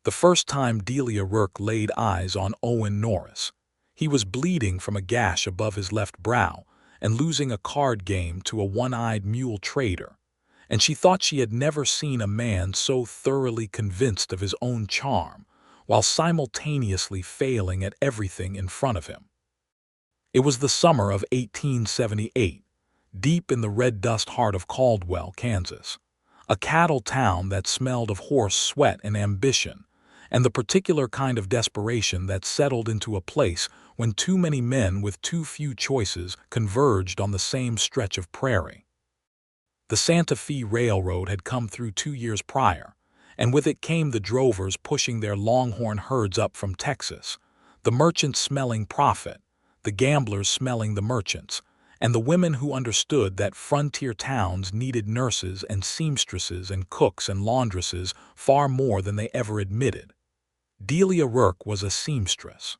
The first time Delia Rourke laid eyes on Owen Norris, he was bleeding from a gash above his left brow and losing a card game to a one-eyed mule trader, and she thought she had never seen a man so thoroughly convinced of his own charm while simultaneously failing at everything in front of him. It was the summer of 1878, deep in the red dust heart of Caldwell, Kansas, a cattle town that smelled of horse sweat and ambition, and the particular kind of desperation that settled into a place when too many men with too few choices converged on the same stretch of prairie. The Santa Fe Railroad had come through 2 years prior, and with it came the drovers pushing their longhorn herds up from Texas, the merchants smelling profit, the gamblers smelling the merchants, and the women who understood that frontier towns needed nurses and seamstresses and cooks and laundresses far more than they ever admitted. Delia Rourke was a seamstress.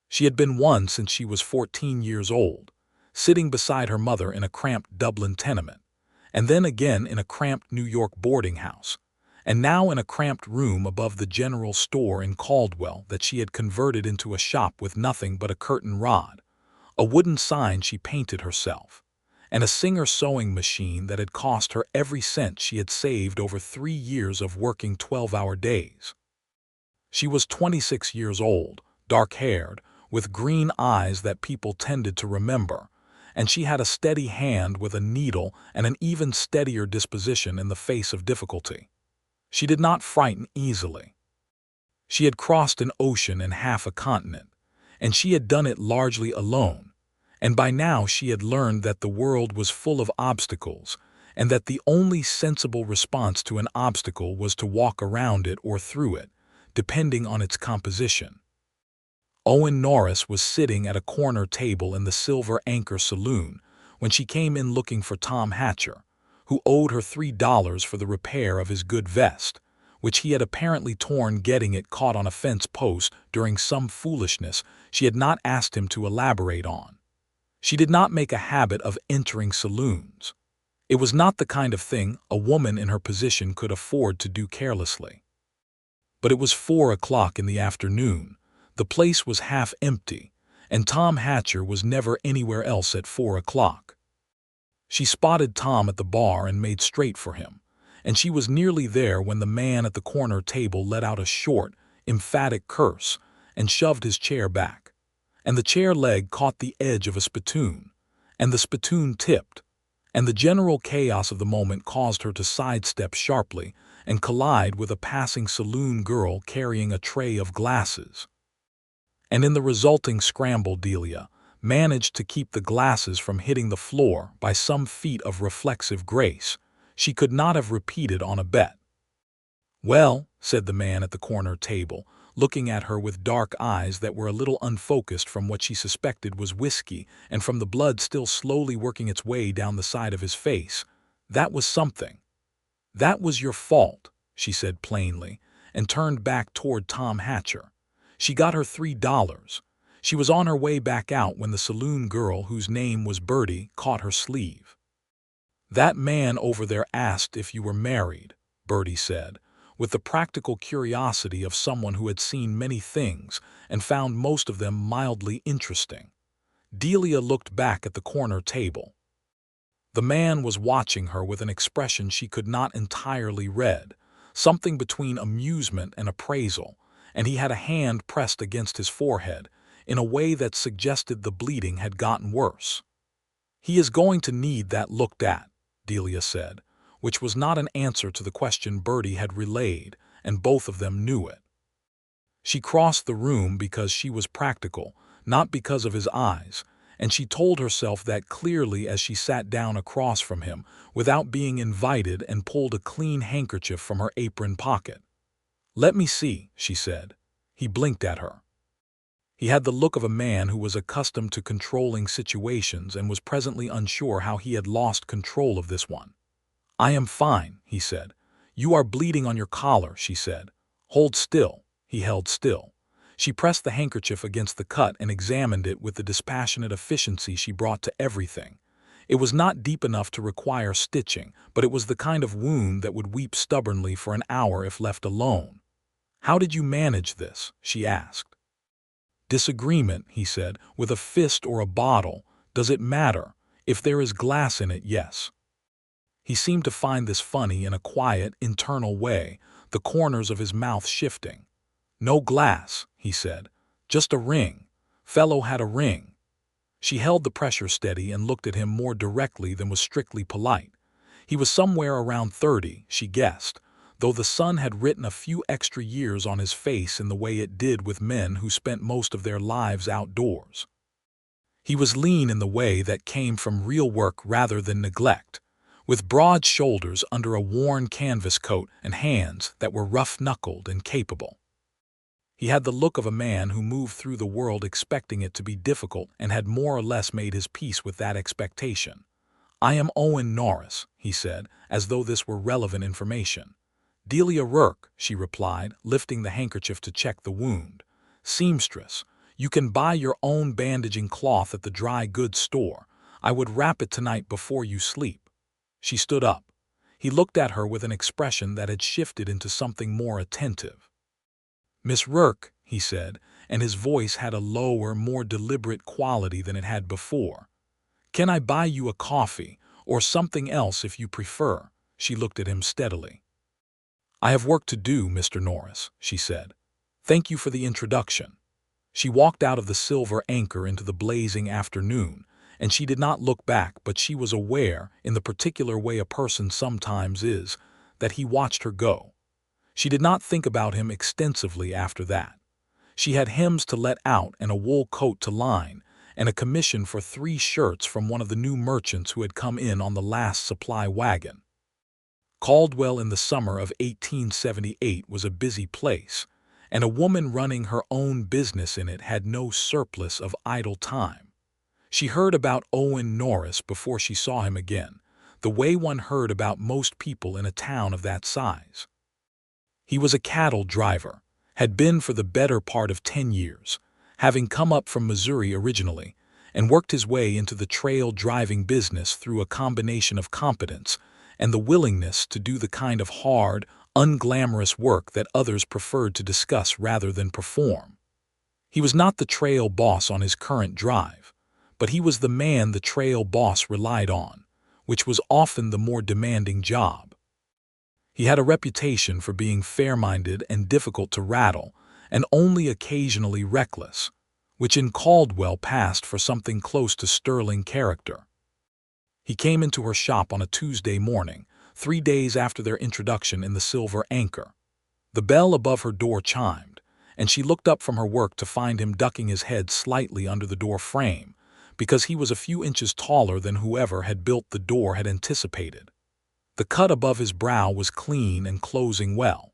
She had been one since she was 14 years old, sitting beside her mother in a cramped Dublin tenement, and then again in a cramped New York boarding house, and now in a cramped room above the general store in Caldwell that she had converted into a shop with nothing but a curtain rod, a wooden sign she painted herself, and a Singer sewing machine that had cost her every cent she had saved over 3 years of working 12-hour days. She was 26 years old, dark-haired, with green eyes that people tended to remember, and she had a steady hand with a needle and an even steadier disposition in the face of difficulty. She did not frighten easily. She had crossed an ocean and half a continent, and she had done it largely alone, and by now she had learned that the world was full of obstacles, and that the only sensible response to an obstacle was to walk around it or through it, depending on its composition. Owen Norris was sitting at a corner table in the Silver Anchor Saloon when she came in looking for Tom Hatcher, who owed her $3 for the repair of his good vest, which he had apparently torn getting it caught on a fence post during some foolishness she had not asked him to elaborate on. She did not make a habit of entering saloons. It was not the kind of thing a woman in her position could afford to do carelessly. But it was 4 o'clock in the afternoon, the place was half empty, and Tom Hatcher was never anywhere else at 4 o'clock. She spotted Tom at the bar and made straight for him, and she was nearly there when the man at the corner table let out a short, emphatic curse and shoved his chair back, and the chair leg caught the edge of a spittoon, and the spittoon tipped, and the general chaos of the moment caused her to sidestep sharply and collide with a passing saloon girl carrying a tray of glasses. And in the resulting scramble, Delia managed to keep the glasses from hitting the floor by some feat of reflexive grace she could not have repeated on a bet. "Well," said the man at the corner table, looking at her with dark eyes that were a little unfocused from what she suspected was whiskey and from the blood still slowly working its way down the side of his face, "that was something." "That was your fault," she said plainly, and turned back toward Tom Hatcher. She got her $3. She was on her way back out when the saloon girl, whose name was Bertie, caught her sleeve. "That man over there asked if you were married," Bertie said, with the practical curiosity of someone who had seen many things and found most of them mildly interesting. Delia looked back at the corner table. The man was watching her with an expression she could not entirely read, something between amusement and appraisal, and he had a hand pressed against his forehead in a way that suggested the bleeding had gotten worse. "He is going to need that looked at," Delia said, which was not an answer to the question Bertie had relayed, and both of them knew it. She crossed the room because she was practical, not because of his eyes, and she told herself that clearly as she sat down across from him without being invited and pulled a clean handkerchief from her apron pocket. "Let me see," she said. He blinked at her. He had the look of a man who was accustomed to controlling situations and was presently unsure how he had lost control of this one. "I am fine," he said. "You are bleeding on your collar," she said. "Hold still." He held still. She pressed the handkerchief against the cut and examined it with the dispassionate efficiency she brought to everything. It was not deep enough to require stitching, but it was the kind of wound that would weep stubbornly for an hour if left alone. "How did you manage this?" she asked. "Disagreement," he said, "with a fist or a bottle. Does it matter? If there is glass in it, yes." He seemed to find this funny in a quiet, internal way, the corners of his mouth shifting. "No glass," he said. "Just a ring. Fellow had a ring." She held the pressure steady and looked at him more directly than was strictly polite. He was somewhere around 30, she guessed, though the sun had written a few extra years on his face in the way it did with men who spent most of their lives outdoors. He was lean in the way that came from real work rather than neglect, with broad shoulders under a worn canvas coat and hands that were rough-knuckled and capable. He had the look of a man who moved through the world expecting it to be difficult and had more or less made his peace with that expectation. "I am Owen Norris," he said, as though this were relevant information. "Delia Rourke," she replied, lifting the handkerchief to check the wound. "Seamstress. You can buy your own bandaging cloth at the dry goods store. I would wrap it tonight before you sleep." She stood up. He looked at her with an expression that had shifted into something more attentive. "Miss Rourke," he said, and his voice had a lower, more deliberate quality than it had before. "Can I buy you a coffee, or something else if you prefer?" She looked at him steadily. "I have work to do, Mr. Norris," she said. "Thank you for the introduction." She walked out of the Silver Anchor into the blazing afternoon, and she did not look back, but she was aware, in the particular way a person sometimes is, that he watched her go. She did not think about him extensively after that. She had hems to let out and a wool coat to line, and a commission for 3 shirts from one of the new merchants who had come in on the last supply wagon. Caldwell in the summer of 1878 was a busy place, and a woman running her own business in it had no surplus of idle time. She heard about Owen Norris before she saw him again, the way one heard about most people in a town of that size. He was a cattle driver, had been for the better part of 10 years, having come up from Missouri originally, and worked his way into the trail driving business through a combination of competence and the willingness to do the kind of hard, unglamorous work that others preferred to discuss rather than perform. He was not the trail boss on his current drive, but he was the man the trail boss relied on, which was often the more demanding job. He had a reputation for being fair-minded and difficult to rattle, and only occasionally reckless, which in Caldwell passed for something close to sterling character. He came into her shop on a Tuesday morning, 3 days after their introduction in the Silver Anchor. The bell above her door chimed, and she looked up from her work to find him ducking his head slightly under the door frame, because he was a few inches taller than whoever had built the door had anticipated. The cut above his brow was clean and closing well.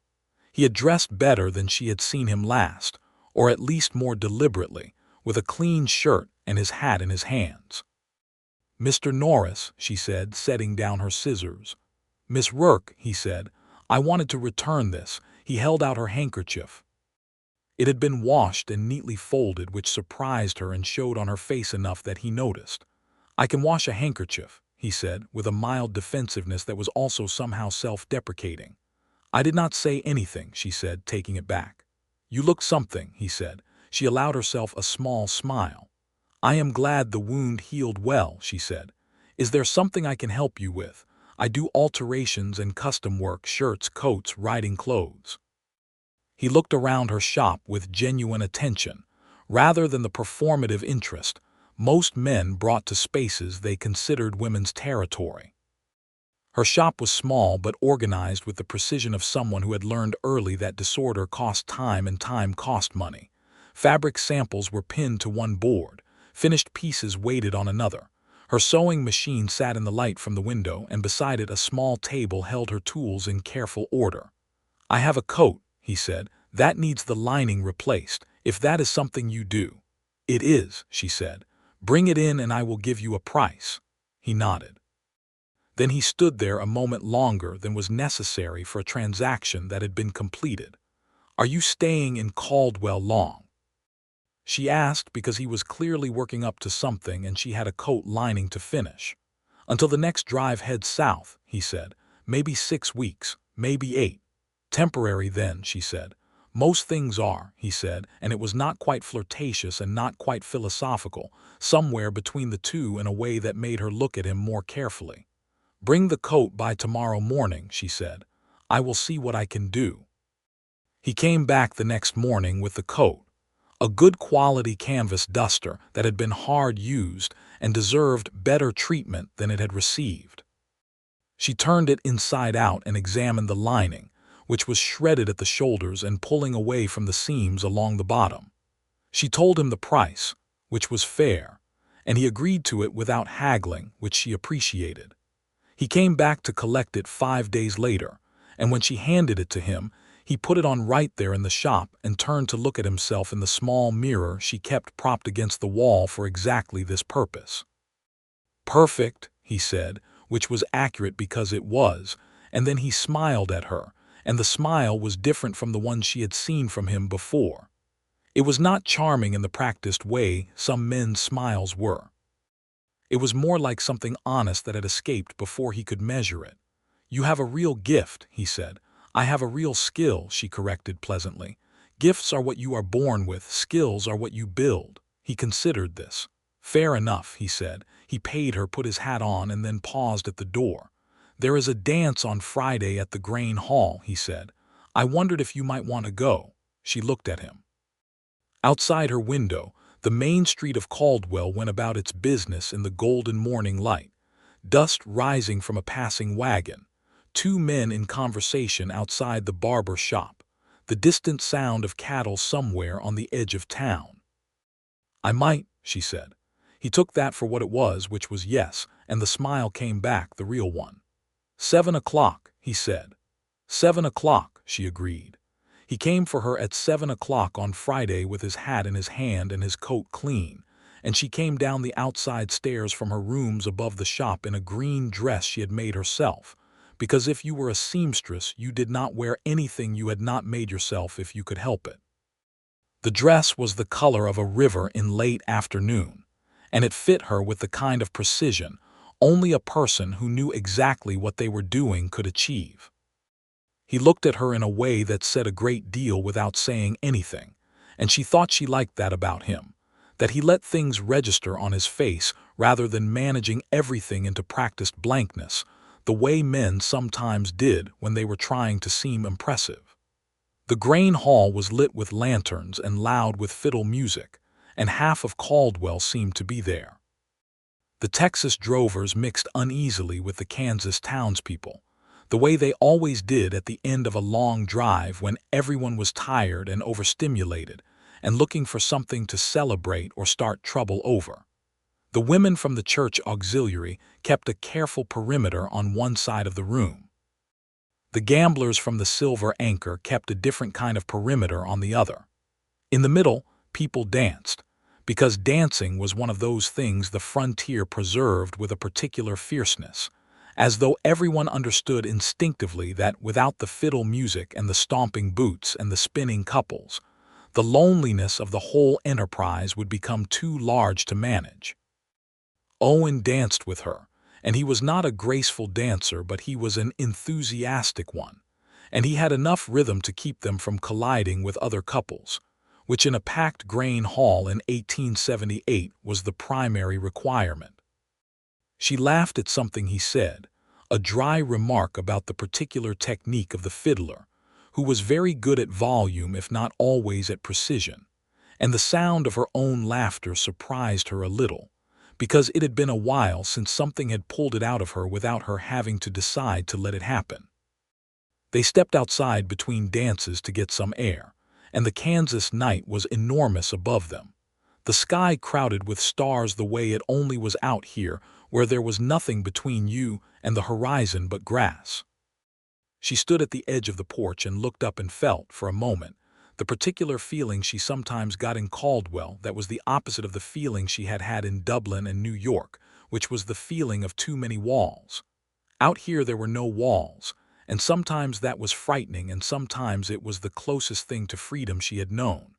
He had dressed better than she had seen him last, or at least more deliberately, with a clean shirt and his hat in his hands. "Mr. Norris," she said, setting down her scissors. "Miss Rourke," he said, "I wanted to return this." He held out her handkerchief. It had been washed and neatly folded, which surprised her and showed on her face enough that he noticed. "I can wash a handkerchief," he said, with a mild defensiveness that was also somehow self-deprecating. "I did not say anything," she said, taking it back. "You look something," he said. She allowed herself a small smile. "I am glad the wound healed well," she said. "Is there something I can help you with? I do alterations and custom work, shirts, coats, riding clothes." He looked around her shop with genuine attention, rather than the performative interest most men brought to spaces they considered women's territory. Her shop was small but organized with the precision of someone who had learned early that disorder cost time and time cost money. Fabric samples were pinned to one board, finished pieces waited on another. Her sewing machine sat in the light from the window, and beside it a small table held her tools in careful order. "I have a coat," he said, "that needs the lining replaced, if that is something you do." "It is," she said. "Bring it in and I will give you a price." He nodded. Then he stood there a moment longer than was necessary for a transaction that had been completed. "Are you staying in Caldwell long?" she asked, because he was clearly working up to something and she had a coat lining to finish. "Until the next drive heads south," he said. "Maybe 6 weeks, maybe 8. Temporary then," she said. Most things are, he said, and it was not quite flirtatious and not quite philosophical, somewhere between the two in a way that made her look at him more carefully. Bring the coat by tomorrow morning, she said. I will see what I can do. He came back the next morning with the coat, a good quality canvas duster that had been hard used and deserved better treatment than it had received. She turned it inside out and examined the lining, which was shredded at the shoulders and pulling away from the seams along the bottom. She told him the price, which was fair, and he agreed to it without haggling, which she appreciated. He came back to collect it 5 days later, and when she handed it to him, he put it on right there in the shop and turned to look at himself in the small mirror she kept propped against the wall for exactly this purpose. Perfect, he said, which was accurate because it was, and then he smiled at her, and the smile was different from the one she had seen from him before. It was not charming in the practiced way some men's smiles were. It was more like something honest that had escaped before he could measure it. You have a real gift, he said. I have a real skill, she corrected pleasantly. Gifts are what you are born with, skills are what you build. He considered this. Fair enough, he said. He paid her, put his hat on, and then paused at the door. There is a dance on Friday at the Grain Hall, he said. I wondered if you might want to go. She looked at him. Outside her window, the main street of Caldwell went about its business in the golden morning light, dust rising from a passing wagon, 2 men in conversation outside the barber shop, the distant sound of cattle somewhere on the edge of town. I might, she said. He took that for what it was, which was yes, and the smile came back, the real one. 7 o'clock, he said. 7 o'clock, she agreed. He came for her at 7 o'clock on Friday with his hat in his hand and his coat clean, and she came down the outside stairs from her rooms above the shop in a green dress she had made herself, because if you were a seamstress you did not wear anything you had not made yourself if you could help it. The dress was the color of a river in late afternoon, and it fit her with the kind of precision only a person who knew exactly what they were doing could achieve. He looked at her in a way that said a great deal without saying anything, and she thought she liked that about him, that he let things register on his face rather than managing everything into practiced blankness, the way men sometimes did when they were trying to seem impressive. The Grain Hall was lit with lanterns and loud with fiddle music, and half of Caldwell seemed to be there. The Texas drovers mixed uneasily with the Kansas townspeople, the way they always did at the end of a long drive when everyone was tired and overstimulated and looking for something to celebrate or start trouble over. The women from the church auxiliary kept a careful perimeter on one side of the room. The gamblers from the Silver Anchor kept a different kind of perimeter on the other. In the middle, people danced, because dancing was one of those things the frontier preserved with a particular fierceness, as though everyone understood instinctively that without the fiddle music and the stomping boots and the spinning couples, the loneliness of the whole enterprise would become too large to manage. Owen danced with her, and he was not a graceful dancer, but he was an enthusiastic one, and he had enough rhythm to keep them from colliding with other couples, which in a packed Grain Hall in 1878 was the primary requirement. She laughed at something he said, a dry remark about the particular technique of the fiddler, who was very good at volume if not always at precision, and the sound of her own laughter surprised her a little, because it had been a while since something had pulled it out of her without her having to decide to let it happen. They stepped outside between dances to get some air, and the Kansas night was enormous above them, the sky crowded with stars the way it only was out here where there was nothing between you and the horizon but grass. She stood at the edge of the porch and looked up and felt, for a moment, the particular feeling she sometimes got in Caldwell that was the opposite of the feeling she had had in Dublin and New York, which was the feeling of too many walls. Out here there were no walls, and sometimes that was frightening and sometimes it was the closest thing to freedom she had known.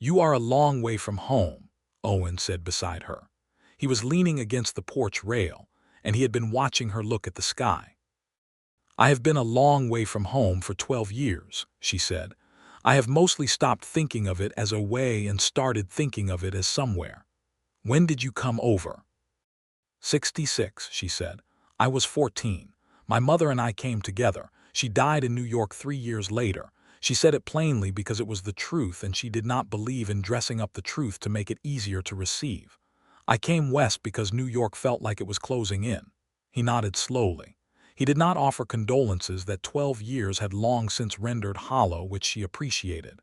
You are a long way from home, Owen said beside her. He was leaning against the porch rail, and he had been watching her look at the sky. I have been a long way from home for 12 years, she said. I have mostly stopped thinking of it as a way and started thinking of it as somewhere. When did you come over? 66, she said. I was 14. My mother and I came together. She died in New York 3 years later. She said it plainly because it was the truth, and she did not believe in dressing up the truth to make it easier to receive. I came west because New York felt like it was closing in. He nodded slowly. He did not offer condolences that 12 years had long since rendered hollow, which she appreciated.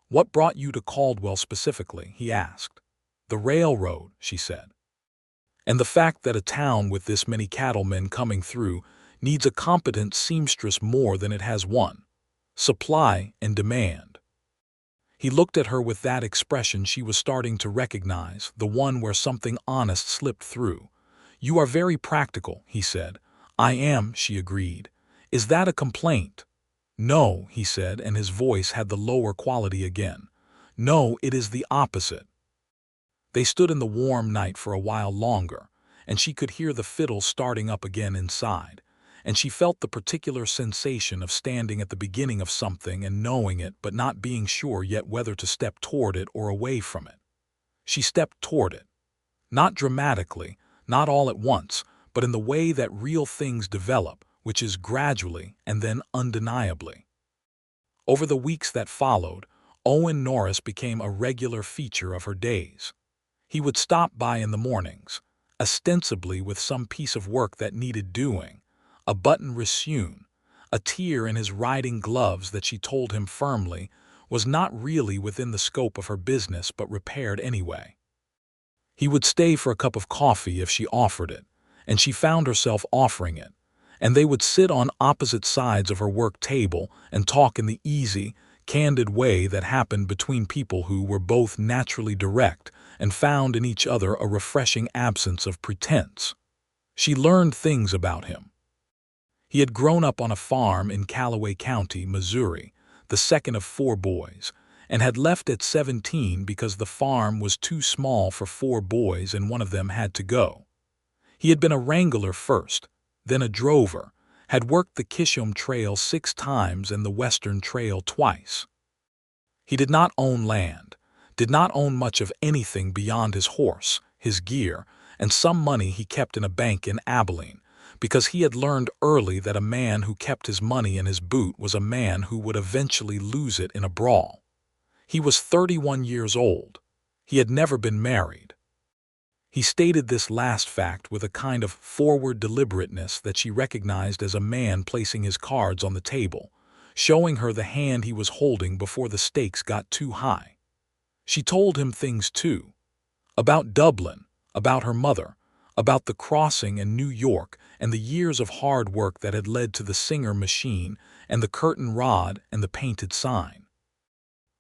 What brought you to Caldwell specifically? He asked. The railroad, she said. And the fact that a town with this many cattlemen coming through needs a competent seamstress more than it has one. Supply and demand. He looked at her with that expression she was starting to recognize, the one where something honest slipped through. You are very practical, he said. I am, she agreed. Is that a complaint? No, he said, and his voice had the lower quality again. No, it is the opposite. They stood in the warm night for a while longer, and she could hear the fiddle starting up again inside, and she felt the particular sensation of standing at the beginning of something and knowing it but not being sure yet whether to step toward it or away from it. She stepped toward it. Not dramatically, not all at once, but in the way that real things develop, which is gradually and then undeniably. Over the weeks that followed, Owen Norris became a regular feature of her days. He would stop by in the mornings, ostensibly with some piece of work that needed doing, a button resewn, a tear in his riding gloves that she told him firmly was not really within the scope of her business but repaired anyway. He would stay for a cup of coffee if she offered it, and she found herself offering it, and they would sit on opposite sides of her work table and talk in the easy, candid way that happened between people who were both naturally direct and found in each other a refreshing absence of pretense. She learned things about him. He had grown up on a farm in Callaway County, Missouri, the second of 4 boys, and had left at 17 because the farm was too small for 4 boys and one of them had to go. He had been a wrangler first, then a drover, had worked the Kishom Trail 6 times and the Western Trail twice. He did not own land, did not own much of anything beyond his horse, his gear, and some money he kept in a bank in Abilene, because he had learned early that a man who kept his money in his boot was a man who would eventually lose it in a brawl. He was 31 years old. He had never been married. He stated this last fact with a kind of forward deliberateness that she recognized as a man placing his cards on the table, showing her the hand he was holding before the stakes got too high. She told him things too, about Dublin, about her mother, about the crossing in New York and the years of hard work that had led to the Singer machine and the curtain rod and the painted sign,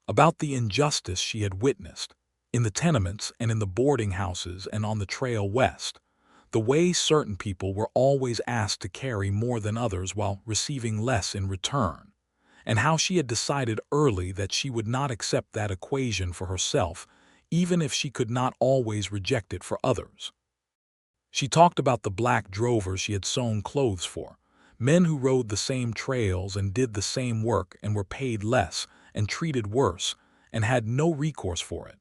about the injustice she had witnessed, in the tenements and in the boarding houses and on the trail west, the way certain people were always asked to carry more than others while receiving less in return, and how she had decided early that she would not accept that equation for herself, even if she could not always reject it for others. She talked about the black drovers she had sewn clothes for, men who rode the same trails and did the same work and were paid less and treated worse and had no recourse for it,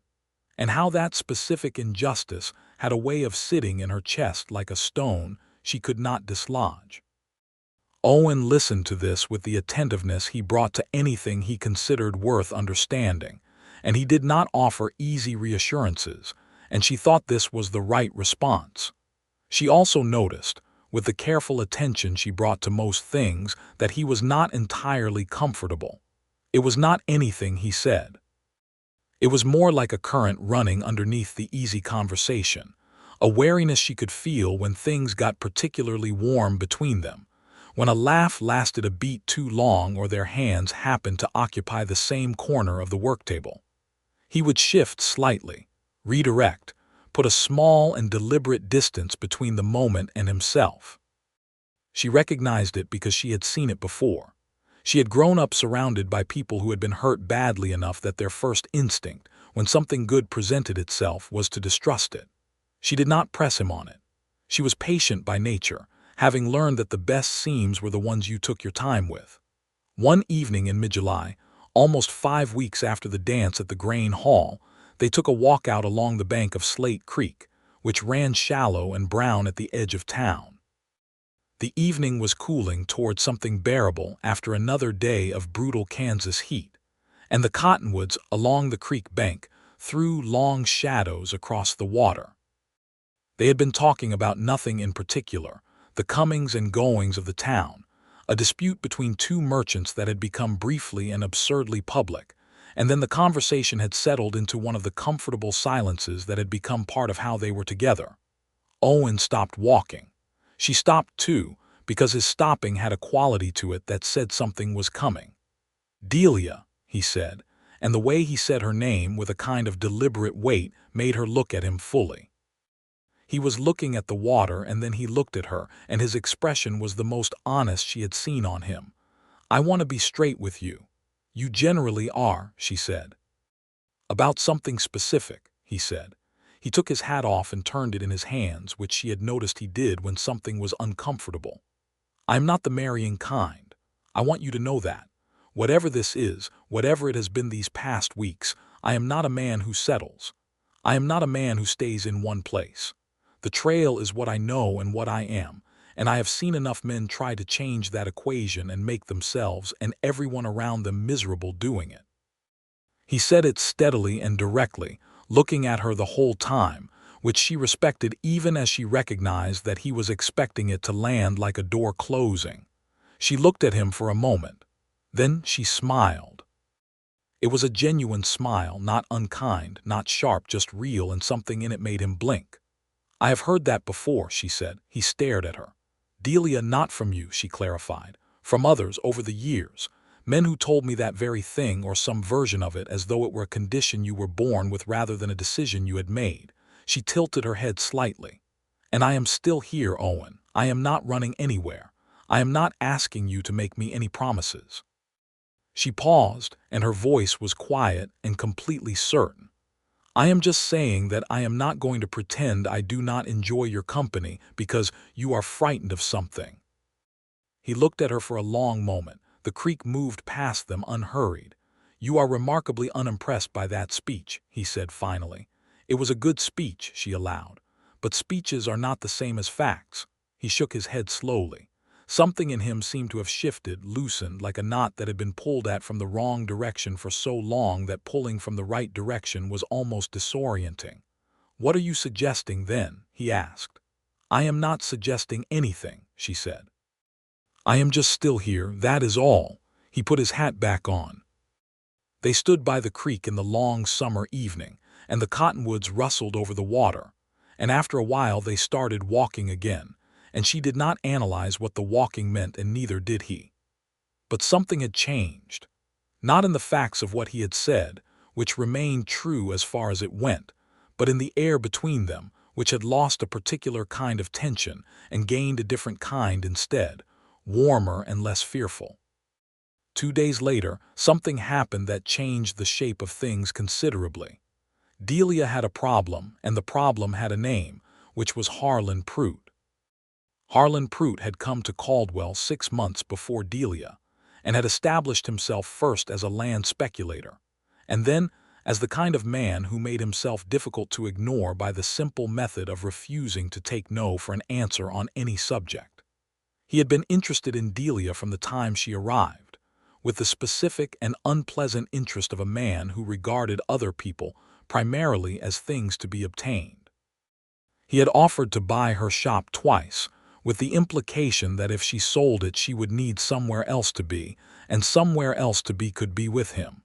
and how that specific injustice had a way of sitting in her chest like a stone she could not dislodge. Owen listened to this with the attentiveness he brought to anything he considered worth understanding, and he did not offer easy reassurances, and she thought this was the right response. She also noticed, with the careful attention she brought to most things, that he was not entirely comfortable. It was not anything he said. It was more like a current running underneath the easy conversation, a wariness she could feel when things got particularly warm between them, when a laugh lasted a beat too long or their hands happened to occupy the same corner of the work table. He would shift slightly, redirect, put a small and deliberate distance between the moment and himself. She recognized it because she had seen it before. She had grown up surrounded by people who had been hurt badly enough that their first instinct, when something good presented itself, was to distrust it. She did not press him on it. She was patient by nature, having learned that the best seams were the ones you took your time with. One evening in mid-July, Almost 5 weeks after the dance at the Grain Hall, they took a walk out along the bank of Slate Creek, which ran shallow and brown at the edge of town. The evening was cooling toward something bearable after another day of brutal Kansas heat, and the cottonwoods along the creek bank threw long shadows across the water. They had been talking about nothing in particular, the comings and goings of the town, a dispute between two merchants that had become briefly and absurdly public, and then the conversation had settled into one of the comfortable silences that had become part of how they were together. Owen stopped walking. She stopped too, because his stopping had a quality to it that said something was coming. "Delia," he said, and the way he said her name with a kind of deliberate weight made her look at him fully. He was looking at the water, and then he looked at her, and his expression was the most honest she had seen on him. "I want to be straight with you." "You generally are," she said. "About something specific," he said. He took his hat off and turned it in his hands, which she had noticed he did when something was uncomfortable. "I am not the marrying kind. I want you to know that. Whatever this is, whatever it has been these past weeks, I am not a man who settles. I am not a man who stays in one place. The trail is what I know and what I am, and I have seen enough men try to change that equation and make themselves and everyone around them miserable doing it." He said it steadily and directly, looking at her the whole time, which she respected even as she recognized that he was expecting it to land like a door closing. She looked at him for a moment. Then she smiled. It was a genuine smile, not unkind, not sharp, just real, and something in it made him blink. "I have heard that before," she said. He stared at her. "Delia, not from you," she clarified. "From others over the years. Men who told me that very thing or some version of it as though it were a condition you were born with rather than a decision you had made." She tilted her head slightly. "And I am still here, Owen. I am not running anywhere. I am not asking you to make me any promises." She paused, and her voice was quiet and completely certain. "I am just saying that I am not going to pretend I do not enjoy your company because you are frightened of something." He looked at her for a long moment. The creek moved past them unhurried. "You are remarkably unimpressed by that speech," he said finally. "It was a good speech," she allowed. "But speeches are not the same as facts." He shook his head slowly. Something in him seemed to have shifted, loosened, like a knot that had been pulled at from the wrong direction for so long that pulling from the right direction was almost disorienting. "What are you suggesting then?" he asked. "I am not suggesting anything," she said. "I am just still here, that is all." He put his hat back on. They stood by the creek in the long summer evening, and the cottonwoods rustled over the water. And after a while they started walking again, and she did not analyze what the walking meant, and neither did he. But something had changed. Not in the facts of what he had said, which remained true as far as it went, but in the air between them, which had lost a particular kind of tension and gained a different kind instead, warmer and less fearful. 2 days later, something happened that changed the shape of things considerably. Delia had a problem, and the problem had a name, which was Harlan Pruitt. Harlan Pruitt had come to Caldwell 6 months before Delia, and had established himself first as a land speculator, and then as the kind of man who made himself difficult to ignore by the simple method of refusing to take no for an answer on any subject. He had been interested in Delia from the time she arrived, with the specific and unpleasant interest of a man who regarded other people primarily as things to be obtained. He had offered to buy her shop twice, with the implication that if she sold it she would need somewhere else to be, and somewhere else to be could be with him.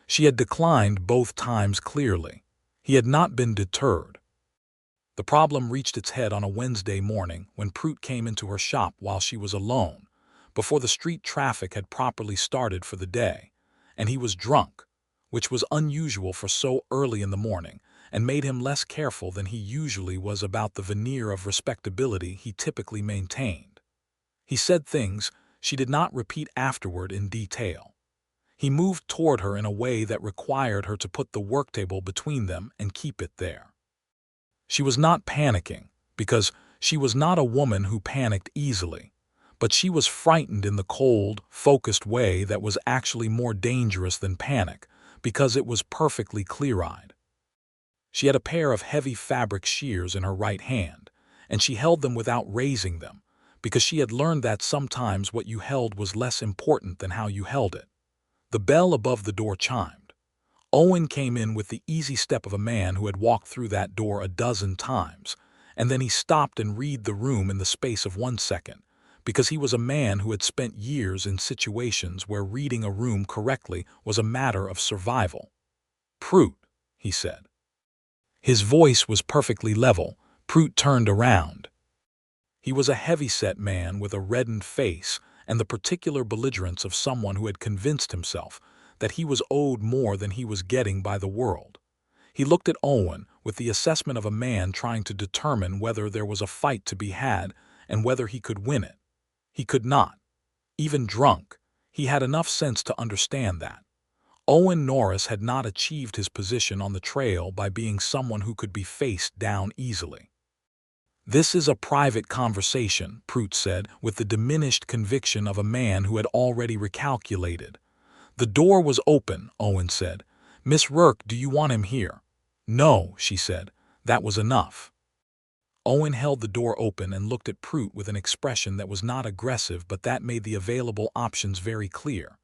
She had declined both times clearly. He had not been deterred. The problem reached its head on a Wednesday morning when Pruitt came into her shop while she was alone, before the street traffic had properly started for the day, and he was drunk, which was unusual for so early in the morning, and made him less careful than he usually was about the veneer of respectability he typically maintained. He said things she did not repeat afterward in detail. He moved toward her in a way that required her to put the worktable between them and keep it there. She was not panicking, because she was not a woman who panicked easily, but she was frightened in the cold, focused way that was actually more dangerous than panic, because it was perfectly clear-eyed. She had a pair of heavy fabric shears in her right hand, and she held them without raising them, because she had learned that sometimes what you held was less important than how you held it. The bell above the door chimed. Owen came in with the easy step of a man who had walked through that door a dozen times, and then he stopped and read the room in the space of 1 second, because he was a man who had spent years in situations where reading a room correctly was a matter of survival. "Prout," he said. His voice was perfectly level. Prout turned around. He was a heavy-set man with a reddened face and the particular belligerence of someone who had convinced himself that he was owed more than he was getting by the world. He looked at Owen with the assessment of a man trying to determine whether there was a fight to be had and whether he could win it. He could not. Even drunk, he had enough sense to understand that. Owen Norris had not achieved his position on the trail by being someone who could be faced down easily. "This is a private conversation," Prout said, with the diminished conviction of a man who had already recalculated. "The door was open," Owen said. "Miss Rourke, do you want him here?" "No," she said. That was enough. Owen held the door open and looked at Prout with an expression that was not aggressive but that made the available options very clear.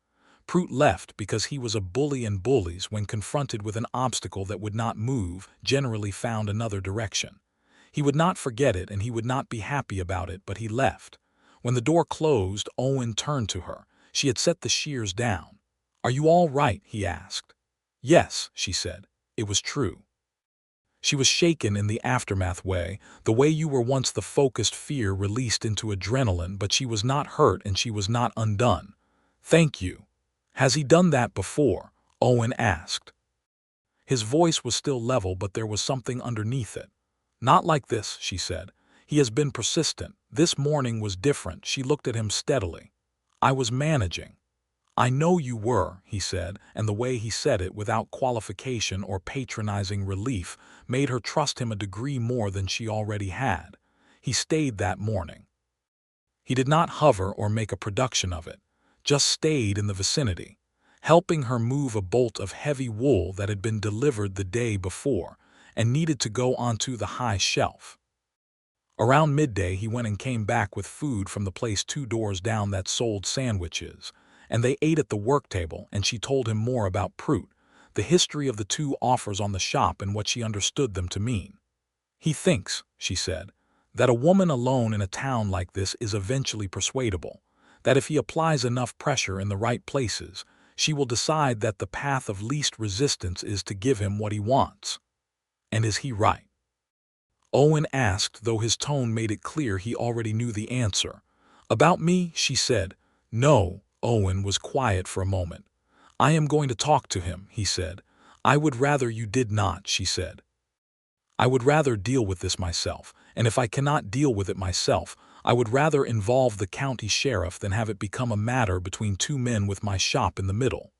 Prout left because he was a bully, and bullies, when confronted with an obstacle that would not move, generally found another direction. He would not forget it and he would not be happy about it, but he left. When the door closed, Owen turned to her. She had set the shears down. "Are you all right?" he asked. "Yes," she said. It was true. She was shaken in the aftermath way, the way you were once the focused fear released into adrenaline, but she was not hurt and she was not undone. "Thank you." "Has he done that before?" Owen asked. His voice was still level, but there was something underneath it. "Not like this," she said. "He has been persistent. This morning was different." She looked at him steadily. "I was managing." "I know you were," he said, and the way he said it, without qualification or patronizing relief, made her trust him a degree more than she already had. He stayed that morning. He did not hover or make a production of it, just stayed in the vicinity, helping her move a bolt of heavy wool that had been delivered the day before and needed to go onto the high shelf. Around midday he went and came back with food from the place 2 doors down that sold sandwiches, and they ate at the work table, and she told him more about Prout, the history of the 2 offers on the shop and what she understood them to mean. "He thinks," she said, "that a woman alone in a town like this is eventually persuadable, that if he applies enough pressure in the right places, she will decide that the path of least resistance is to give him what he wants." "And is he right?" Owen asked, though his tone made it clear he already knew the answer. "About me?" she said. "No." Owen was quiet for a moment. "I am going to talk to him," he said. "I would rather you did not," she said. "I would rather deal with this myself, and if I cannot deal with it myself, I would rather involve the county sheriff than have it become a matter between 2 men with my shop in the middle."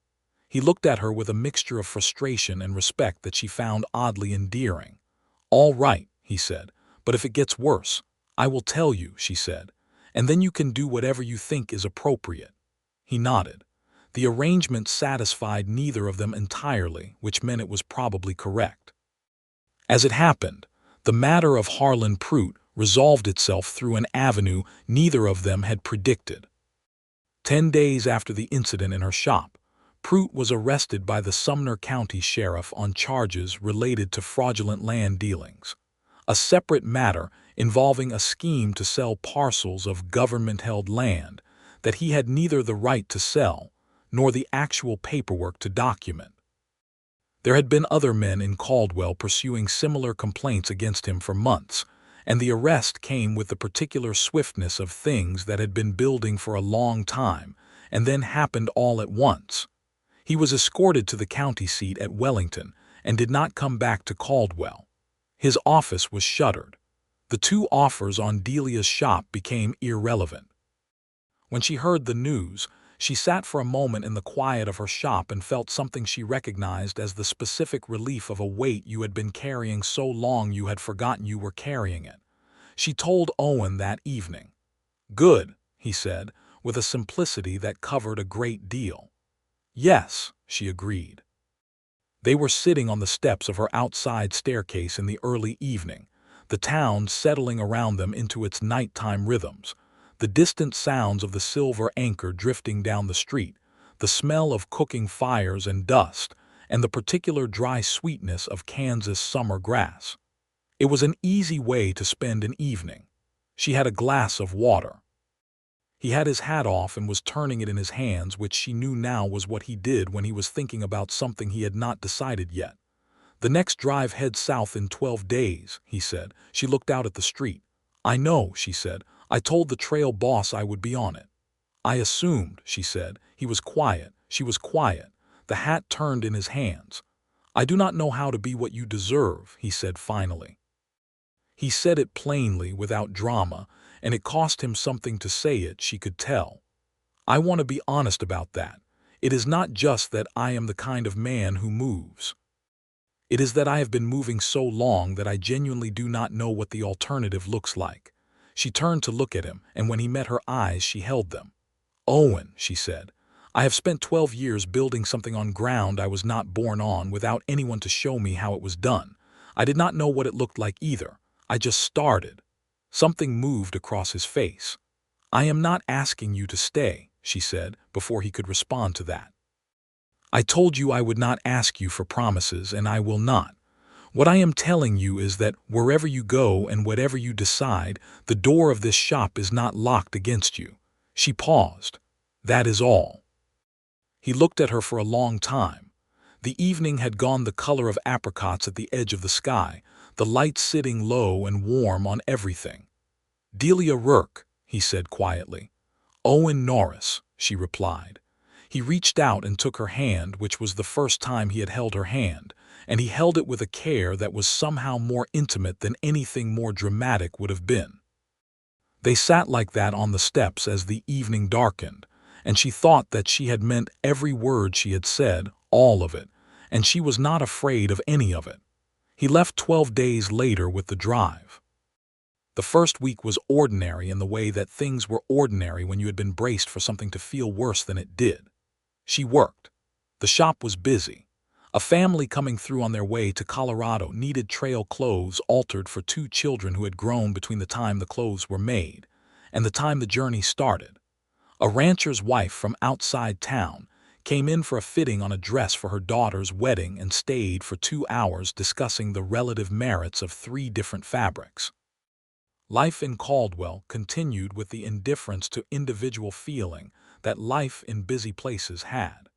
He looked at her with a mixture of frustration and respect that she found oddly endearing. "All right," he said, "but if it gets worse, I will tell you," she said, "and then you can do whatever you think is appropriate." He nodded. The arrangement satisfied neither of them entirely, which meant it was probably correct. As it happened, the matter of Harlan Prout resolved itself through an avenue neither of them had predicted. 10 days after the incident in her shop, Prout was arrested by the Sumner County Sheriff on charges related to fraudulent land dealings, a separate matter involving a scheme to sell parcels of government-held land that he had neither the right to sell nor the actual paperwork to document. There had been other men in Caldwell pursuing similar complaints against him for months, and the arrest came with the particular swiftness of things that had been building for a long time and then happened all at once. He was escorted to the county seat at Wellington and did not come back to Caldwell. His office was shuttered. The 2 offers on Delia's shop became irrelevant. When she heard the news, she sat for a moment in the quiet of her shop and felt something she recognized as the specific relief of a weight you had been carrying so long you had forgotten you were carrying it. She told Owen that evening. "Good," he said, with a simplicity that covered a great deal. Yes, she agreed. They were sitting on the steps of her outside staircase in the early evening, the town settling around them into its nighttime rhythms, the distant sounds of the silver anchor drifting down the street, the smell of cooking fires and dust, and the particular dry sweetness of Kansas summer grass. It was an easy way to spend an evening. She had a glass of water. He had his hat off and was turning it in his hands, which she knew now was what he did when he was thinking about something he had not decided yet. "The next drive heads south in 12 days, he said. She looked out at the street. "I know," she said. "I told the trail boss I would be on it." "I assumed," she said. He was quiet. She was quiet. The hat turned in his hands. "I do not know how to be what you deserve," he said finally. He said it plainly, without drama, and it cost him something to say it, she could tell. "I want to be honest about that. It is not just that I am the kind of man who moves. It is that I have been moving so long that I genuinely do not know what the alternative looks like." She turned to look at him, and when he met her eyes, she held them. "Owen," she said, "I have spent 12 years building something on ground I was not born on without anyone to show me how it was done. I did not know what it looked like either. I just started." Something moved across his face. "I am not asking you to stay," she said, before he could respond to that. "I told you I would not ask you for promises, and I will not. What I am telling you is that wherever you go and whatever you decide, the door of this shop is not locked against you." She paused. "That is all." He looked at her for a long time. The evening had gone the color of apricots at the edge of the sky, the light sitting low and warm on everything. "Delia Rourke," he said quietly. "Owen Norris," she replied. He reached out and took her hand, which was the first time he had held her hand, and he held it with a care that was somehow more intimate than anything more dramatic would have been. They sat like that on the steps as the evening darkened, and she thought that she had meant every word she had said, all of it, and she was not afraid of any of it. He left 12 days later with the drive. The first week was ordinary in the way that things were ordinary when you had been braced for something to feel worse than it did. She worked. The shop was busy. A family coming through on their way to Colorado needed trail clothes altered for 2 children who had grown between the time the clothes were made and the time the journey started. A rancher's wife from outside town came in for a fitting on a dress for her daughter's wedding and stayed for 2 hours discussing the relative merits of 3 different fabrics. Life in Caldwell continued with the indifference to individual feeling that life in busy places had.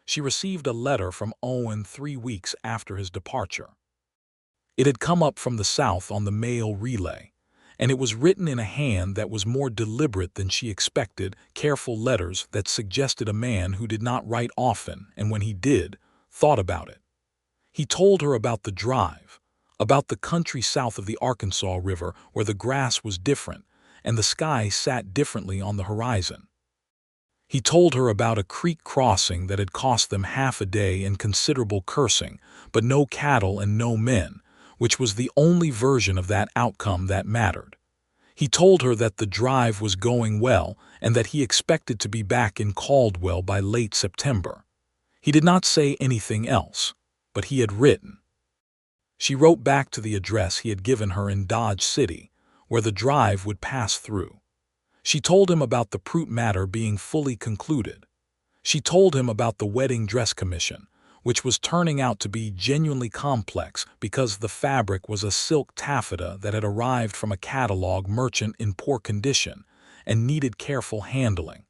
She received a letter from Owen 3 weeks after his departure. It had come up from the south on the mail relay, and it was written in a hand that was more deliberate than she expected, careful letters that suggested a man who did not write often and when he did, thought about it. He told her about the drive, about the country south of the Arkansas River where the grass was different and the sky sat differently on the horizon. He told her about a creek crossing that had cost them half a day and considerable cursing, but no cattle and no men, which was the only version of that outcome that mattered. He told her that the drive was going well and that he expected to be back in Caldwell by late September. He did not say anything else, but he had written. She wrote back to the address he had given her in Dodge City, where the drive would pass through. She told him about the Prout matter being fully concluded. She told him about the wedding dress commission, which was turning out to be genuinely complex because the fabric was a silk taffeta that had arrived from a catalog merchant in poor condition and needed careful handling.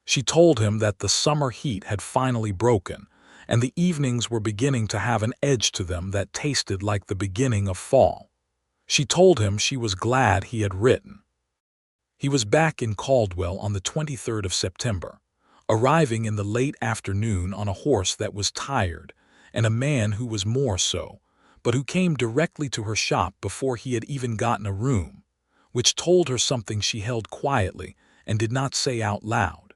She told him that the summer heat had finally broken, and the evenings were beginning to have an edge to them that tasted like the beginning of fall. She told him she was glad he had written. He was back in Caldwell on the 23rd of September, arriving in the late afternoon on a horse that was tired, and a man who was more so, but who came directly to her shop before he had even gotten a room, which told her something she held quietly and did not say out loud.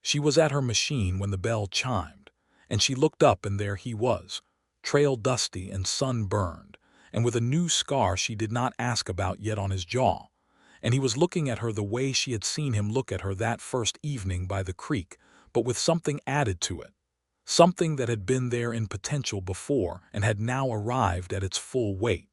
She was at her machine when the bell chimed, and she looked up and there he was, trail dusty and sunburned, and with a new scar she did not ask about yet on his jaw, and he was looking at her the way she had seen him look at her that first evening by the creek, but with something added to it. Something that had been there in potential before and had now arrived at its full weight.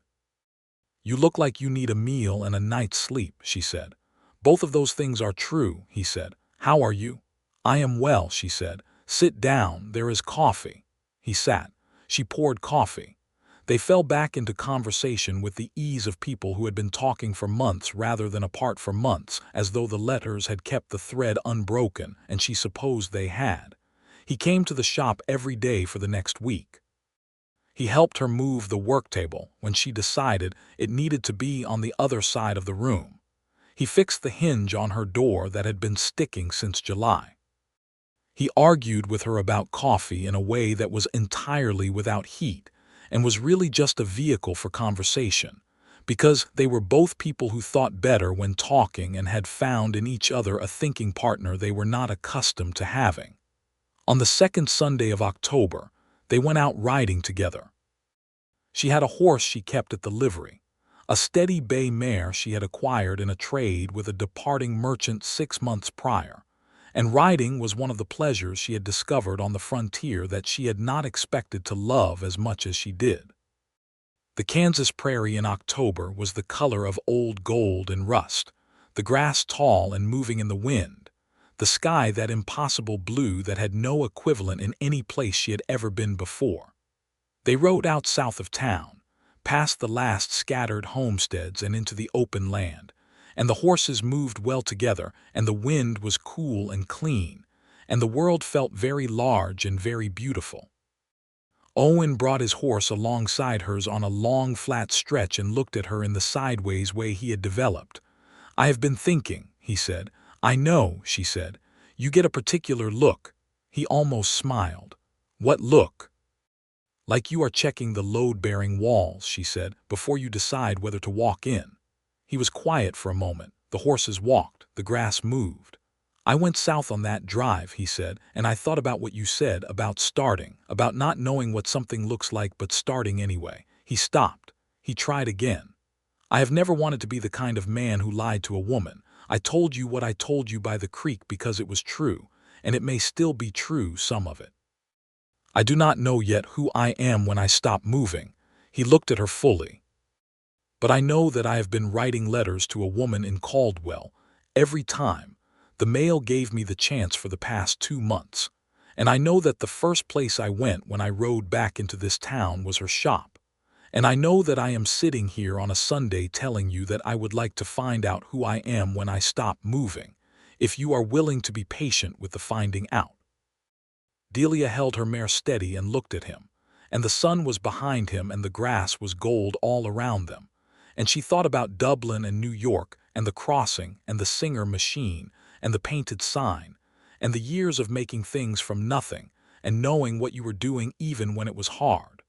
"You look like you need a meal and a night's sleep," she said. "Both of those things are true," he said. "How are you?" "I am well," she said. "Sit down, there is coffee." He sat. She poured coffee. They fell back into conversation with the ease of people who had been talking for months rather than apart for months, as though the letters had kept the thread unbroken, and she supposed they had. He came to the shop every day for the next week. He helped her move the work table when she decided it needed to be on the other side of the room. He fixed the hinge on her door that had been sticking since July. He argued with her about coffee in a way that was entirely without heat and was really just a vehicle for conversation, because they were both people who thought better when talking and had found in each other a thinking partner they were not accustomed to having. On the second Sunday of October, they went out riding together. She had a horse she kept at the livery, a steady bay mare she had acquired in a trade with a departing merchant 6 months prior, and riding was one of the pleasures she had discovered on the frontier that she had not expected to love as much as she did. The Kansas prairie in October was the color of old gold and rust, the grass tall and moving in the wind, the sky that impossible blue that had no equivalent in any place she had ever been before. They rode out south of town, past the last scattered homesteads and into the open land, and the horses moved well together, and the wind was cool and clean, and the world felt very large and very beautiful. Owen brought his horse alongside hers on a long flat stretch and looked at her in the sideways way he had developed. "I have been thinking," he said. "I know," she said. "You get a particular look." He almost smiled. "What look?" "Like you are checking the load-bearing walls," she said, "before you decide whether to walk in." He was quiet for a moment. The horses walked. The grass moved. "I went south on that drive," he said, "and I thought about what you said, about starting, about not knowing what something looks like but starting anyway." He stopped. He tried again. "I have never wanted to be the kind of man who lied to a woman. I told you what I told you by the creek because it was true, and it may still be true, some of it. I do not know yet who I am when I stop moving." He looked at her fully. "But I know that I have been writing letters to a woman in Caldwell every time. The mail gave me the chance for the past 2 months. And I know that the first place I went when I rode back into this town was her shop. And I know that I am sitting here on a Sunday telling you that I would like to find out who I am when I stop moving, if you are willing to be patient with the finding out." Delia held her mare steady and looked at him, and the sun was behind him and the grass was gold all around them, and she thought about Dublin and New York and the crossing and the Singer machine and the painted sign, and the years of making things from nothing and knowing what you were doing even when it was hard.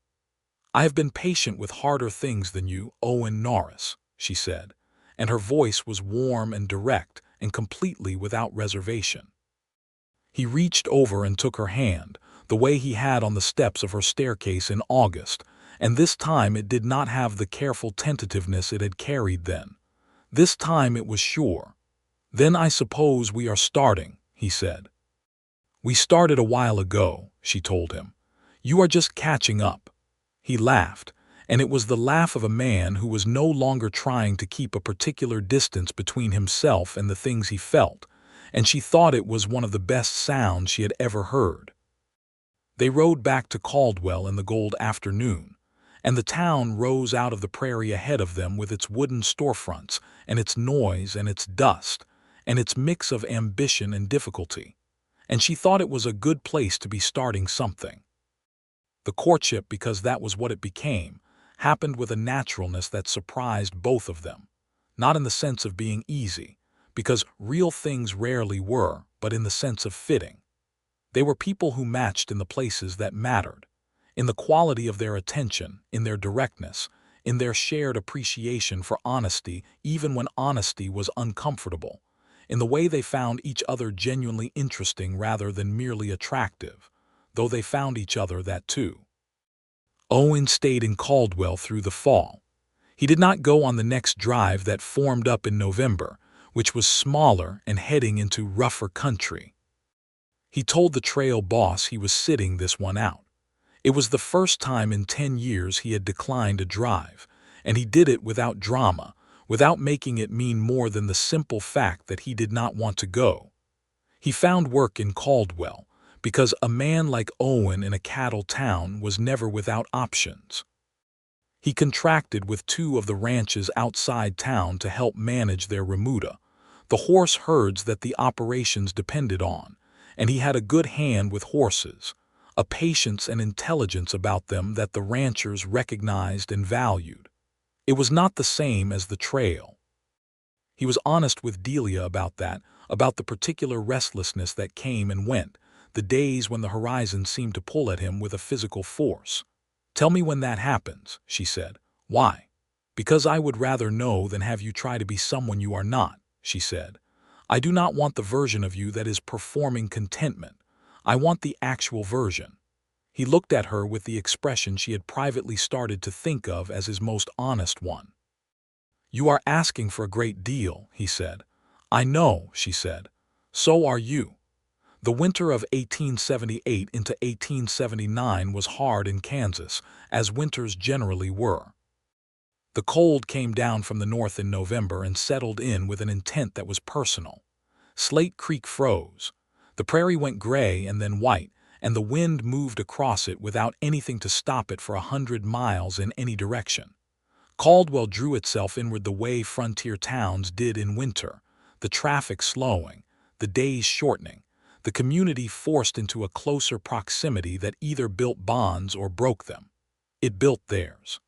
"I have been patient with harder things than you, Owen Norris," she said, and her voice was warm and direct and completely without reservation. He reached over and took her hand, the way he had on the steps of her staircase in August, and this time it did not have the careful tentativeness it had carried then. This time it was sure. "Then I suppose we are starting," he said. "We started a while ago," she told him. "You are just catching up." He laughed, and it was the laugh of a man who was no longer trying to keep a particular distance between himself and the things he felt, and she thought it was one of the best sounds she had ever heard. They rode back to Caldwell in the gold afternoon, and the town rose out of the prairie ahead of them with its wooden storefronts and its noise and its dust and its mix of ambition and difficulty, and she thought it was a good place to be starting something. The courtship, because that was what it became, happened with a naturalness that surprised both of them, not in the sense of being easy, because real things rarely were, but in the sense of fitting. They were people who matched in the places that mattered, in the quality of their attention, in their directness, in their shared appreciation for honesty even when honesty was uncomfortable, in the way they found each other genuinely interesting rather than merely attractive, though they found each other that too. Owen stayed in Caldwell through the fall. He did not go on the next drive that formed up in November, which was smaller and heading into rougher country. He told the trail boss he was sitting this one out. It was the first time in 10 years he had declined a drive, and he did it without drama, without making it mean more than the simple fact that he did not want to go. He found work in Caldwell, because a man like Owen in a cattle town was never without options. He contracted with 2 of the ranches outside town to help manage their remuda, the horse herds that the operations depended on, and he had a good hand with horses, a patience and intelligence about them that the ranchers recognized and valued. It was not the same as the trail. He was honest with Delia about that, about the particular restlessness that came and went, the days when the horizon seemed to pull at him with a physical force. "Tell me when that happens," she said. "Why?" "Because I would rather know than have you try to be someone you are not," she said. "I do not want the version of you that is performing contentment. I want the actual version." He looked at her with the expression she had privately started to think of as his most honest one. "You are asking for a great deal," he said. "I know," she said. "So are you." The winter of 1878 into 1879 was hard in Kansas, as winters generally were. The cold came down from the north in November and settled in with an intent that was personal. Slate Creek froze. The prairie went gray and then white, and the wind moved across it without anything to stop it for 100 miles in any direction. Caldwell drew itself inward the way frontier towns did in winter, the traffic slowing, the days shortening, the community forced into a closer proximity that either built bonds or broke them. It built theirs.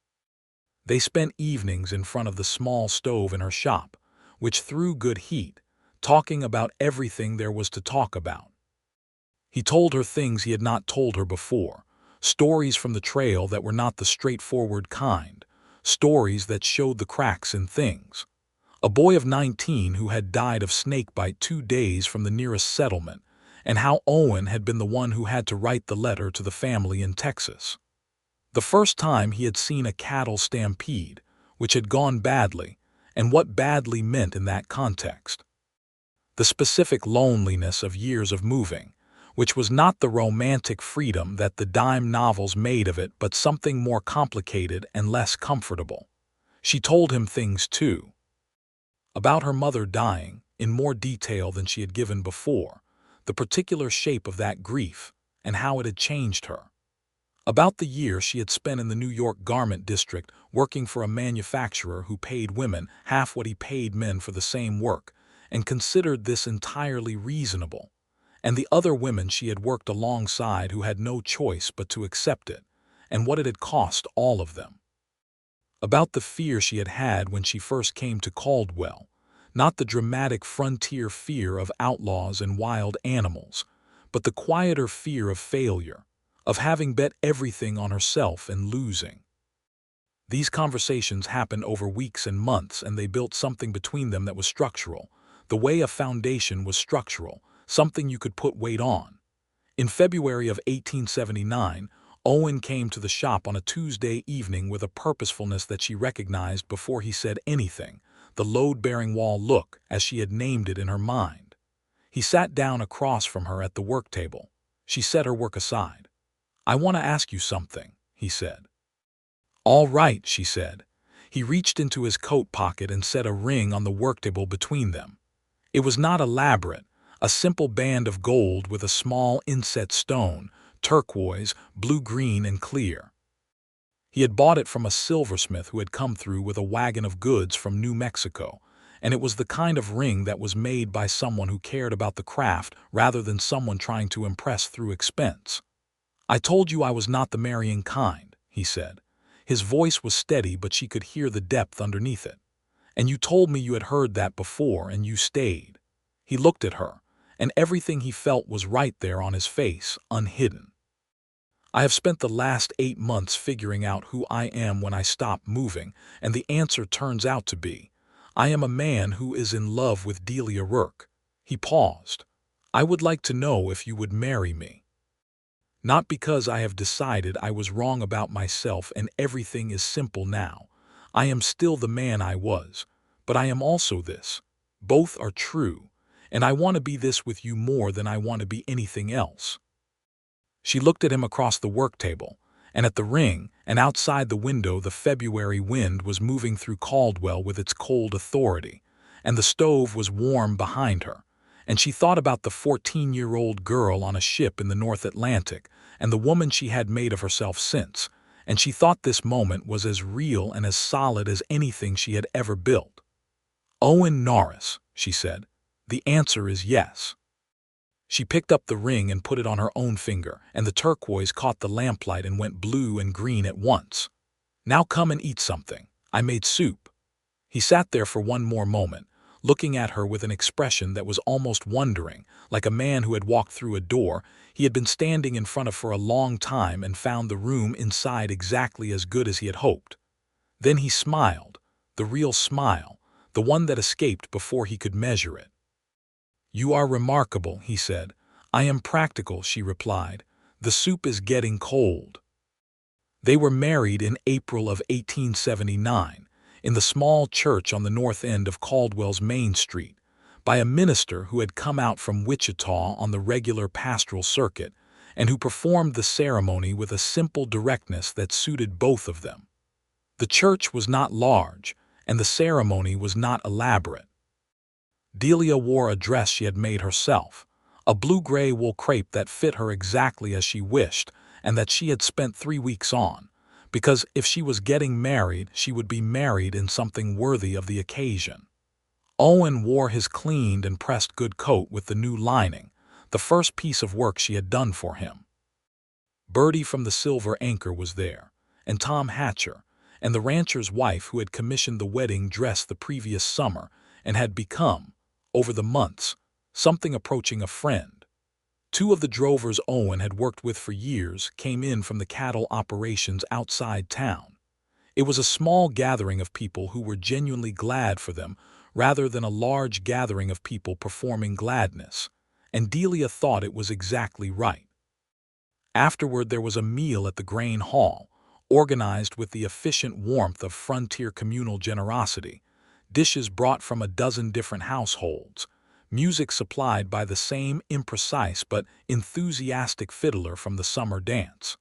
They spent evenings in front of the small stove in her shop, which threw good heat, talking about everything there was to talk about. He told her things he had not told her before, stories from the trail that were not the straightforward kind, stories that showed the cracks in things. A boy of 19 who had died of snakebite 2 days from the nearest settlement, and how Owen had been the one who had to write the letter to the family in Texas. The first time he had seen a cattle stampede, which had gone badly, and what badly meant in that context. The specific loneliness of years of moving, which was not the romantic freedom that the dime novels made of it but something more complicated and less comfortable. She told him things too. About her mother dying, in more detail than she had given before, the particular shape of that grief, and how it had changed her. About the year she had spent in the New York garment district working for a manufacturer who paid women half what he paid men for the same work, and considered this entirely reasonable, and the other women she had worked alongside who had no choice but to accept it, and what it had cost all of them. About the fear she had had when she first came to Caldwell, not the dramatic frontier fear of outlaws and wild animals, but the quieter fear of failure, of having bet everything on herself and losing. These conversations happened over weeks and months, and they built something between them that was structural, the way a foundation was structural, something you could put weight on. In February of 1879, Owen came to the shop on a Tuesday evening with a purposefulness that she recognized before he said anything, the load-bearing wall look, as she had named it in her mind. He sat down across from her at the work table. She set her work aside. "I want to ask you something," he said. "All right," she said. He reached into his coat pocket and set a ring on the work table between them. It was not elaborate, a simple band of gold with a small inset stone, turquoise, blue-green, and clear. He had bought it from a silversmith who had come through with a wagon of goods from New Mexico, and it was the kind of ring that was made by someone who cared about the craft rather than someone trying to impress through expense. "I told you I was not the marrying kind," he said. His voice was steady, but she could hear the depth underneath it. "And you told me you had heard that before, and you stayed." He looked at her, and everything he felt was right there on his face, unhidden. "I have spent the last 8 months figuring out who I am when I stop moving, and the answer turns out to be, I am a man who is in love with Delia Rourke." He paused. "I would like to know if you would marry me. Not because I have decided I was wrong about myself and everything is simple now. I am still the man I was, but I am also this. Both are true, and I want to be this with you more than I want to be anything else." She looked at him across the work table, and at the ring, and outside the window the February wind was moving through Caldwell with its cold authority, and the stove was warm behind her, and she thought about the 14-year-old girl on a ship in the North Atlantic and the woman she had made of herself since, and she thought this moment was as real and as solid as anything she had ever built. "Owen Norris," she said, "the answer is yes." She picked up the ring and put it on her own finger, and the turquoise caught the lamplight and went blue and green at once. "Now come and eat something. I made soup." He sat there for one more moment, looking at her with an expression that was almost wondering, like a man who had walked through a door he had been standing in front of for a long time and found the room inside exactly as good as he had hoped. Then he smiled, the real smile, the one that escaped before he could measure it. "You are remarkable," he said. "I am practical," she replied. "The soup is getting cold." They were married in April of 1879, in the small church on the north end of Caldwell's Main Street, by a minister who had come out from Wichita on the regular pastoral circuit, and who performed the ceremony with a simple directness that suited both of them. The church was not large, and the ceremony was not elaborate. Delia wore a dress she had made herself, a blue-gray wool crepe that fit her exactly as she wished and that she had spent 3 weeks on, because if she was getting married, she would be married in something worthy of the occasion. Owen wore his cleaned and pressed good coat with the new lining, the first piece of work she had done for him. Bertie from the Silver Anchor was there, and Tom Hatcher, and the rancher's wife who had commissioned the wedding dress the previous summer and had become, over the months, something approaching a friend. 2 of the drovers Owen had worked with for years came in from the cattle operations outside town. It was a small gathering of people who were genuinely glad for them rather than a large gathering of people performing gladness, and Delia thought it was exactly right. Afterward there was a meal at the grain hall, organized with the efficient warmth of frontier communal generosity, dishes brought from a dozen different households, music supplied by the same imprecise but enthusiastic fiddler from the summer dance.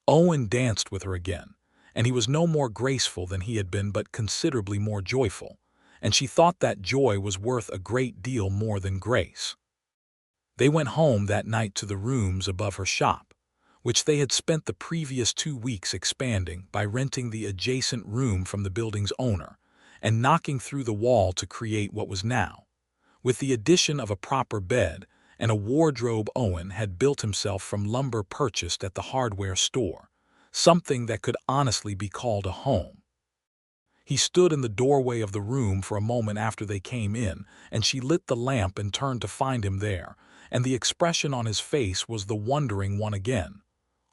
Owen danced with her again, and he was no more graceful than he had been but considerably more joyful, and she thought that joy was worth a great deal more than grace. They went home that night to the rooms above her shop, which they had spent the previous 2 weeks expanding by renting the adjacent room from the building's owner and knocking through the wall to create what was now, with the addition of a proper bed and a wardrobe Owen had built himself from lumber purchased at the hardware store, something that could honestly be called a home. He stood in the doorway of the room for a moment after they came in, and she lit the lamp and turned to find him there, and the expression on his face was the wondering one again.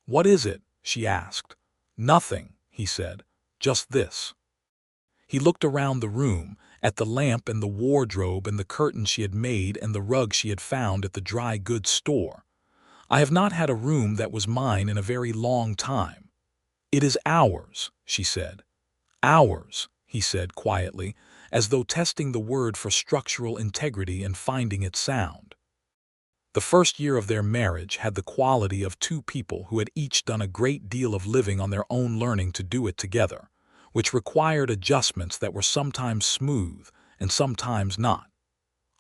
"What is it?" she asked. "Nothing," he said. "Just this." He looked around the room, at the lamp and the wardrobe and the curtains she had made and the rug she had found at the dry goods store. "I have not had a room that was mine in a very long time." "It is ours," she said. "Ours," he said quietly, as though testing the word for structural integrity and finding it sound. The first year of their marriage had the quality of 2 people who had each done a great deal of living on their own learning to do it together, which required adjustments that were sometimes smooth and sometimes not.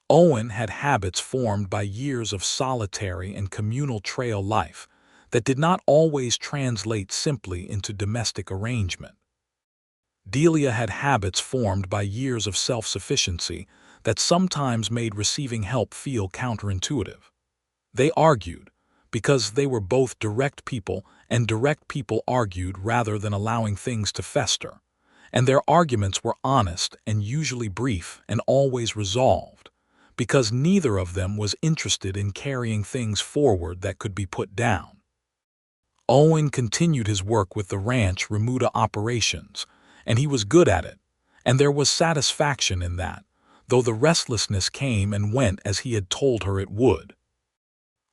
Owen had habits formed by years of solitary and communal trail life that did not always translate simply into domestic arrangement. Delia had habits formed by years of self-sufficiency that sometimes made receiving help feel counterintuitive. They argued, because they were both direct people, and direct people argued rather than allowing things to fester, and their arguments were honest and usually brief and always resolved, because neither of them was interested in carrying things forward that could be put down. Owen continued his work with the ranch remuda operations, and he was good at it, and there was satisfaction in that, though the restlessness came and went as he had told her it would.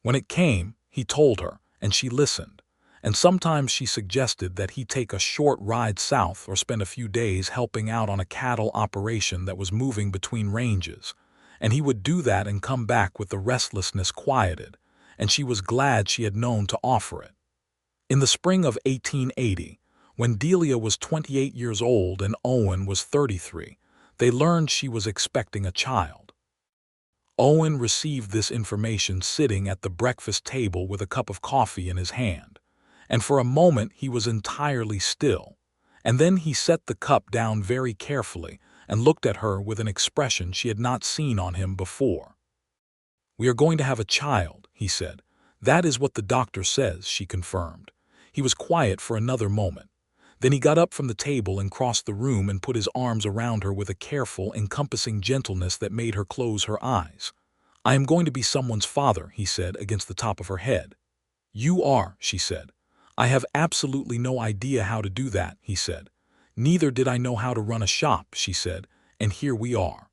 When it came, he told her, and she listened, and sometimes she suggested that he take a short ride south or spend a few days helping out on a cattle operation that was moving between ranges, and he would do that and come back with the restlessness quieted, and she was glad she had known to offer it. In the spring of 1880, when Delia was 28 years old and Owen was 33, they learned she was expecting a child. Owen received this information sitting at the breakfast table with a cup of coffee in his hand, and for a moment he was entirely still, and then he set the cup down very carefully and looked at her with an expression she had not seen on him before. "We are going to have a child," he said. "That is what the doctor says," she confirmed. He was quiet for another moment. Then he got up from the table and crossed the room and put his arms around her with a careful, encompassing gentleness that made her close her eyes. "I am going to be someone's father," he said against the top of her head. "You are," she said. "I have absolutely no idea how to do that," he said. "Neither did I know how to run a shop," she said, "and here we are."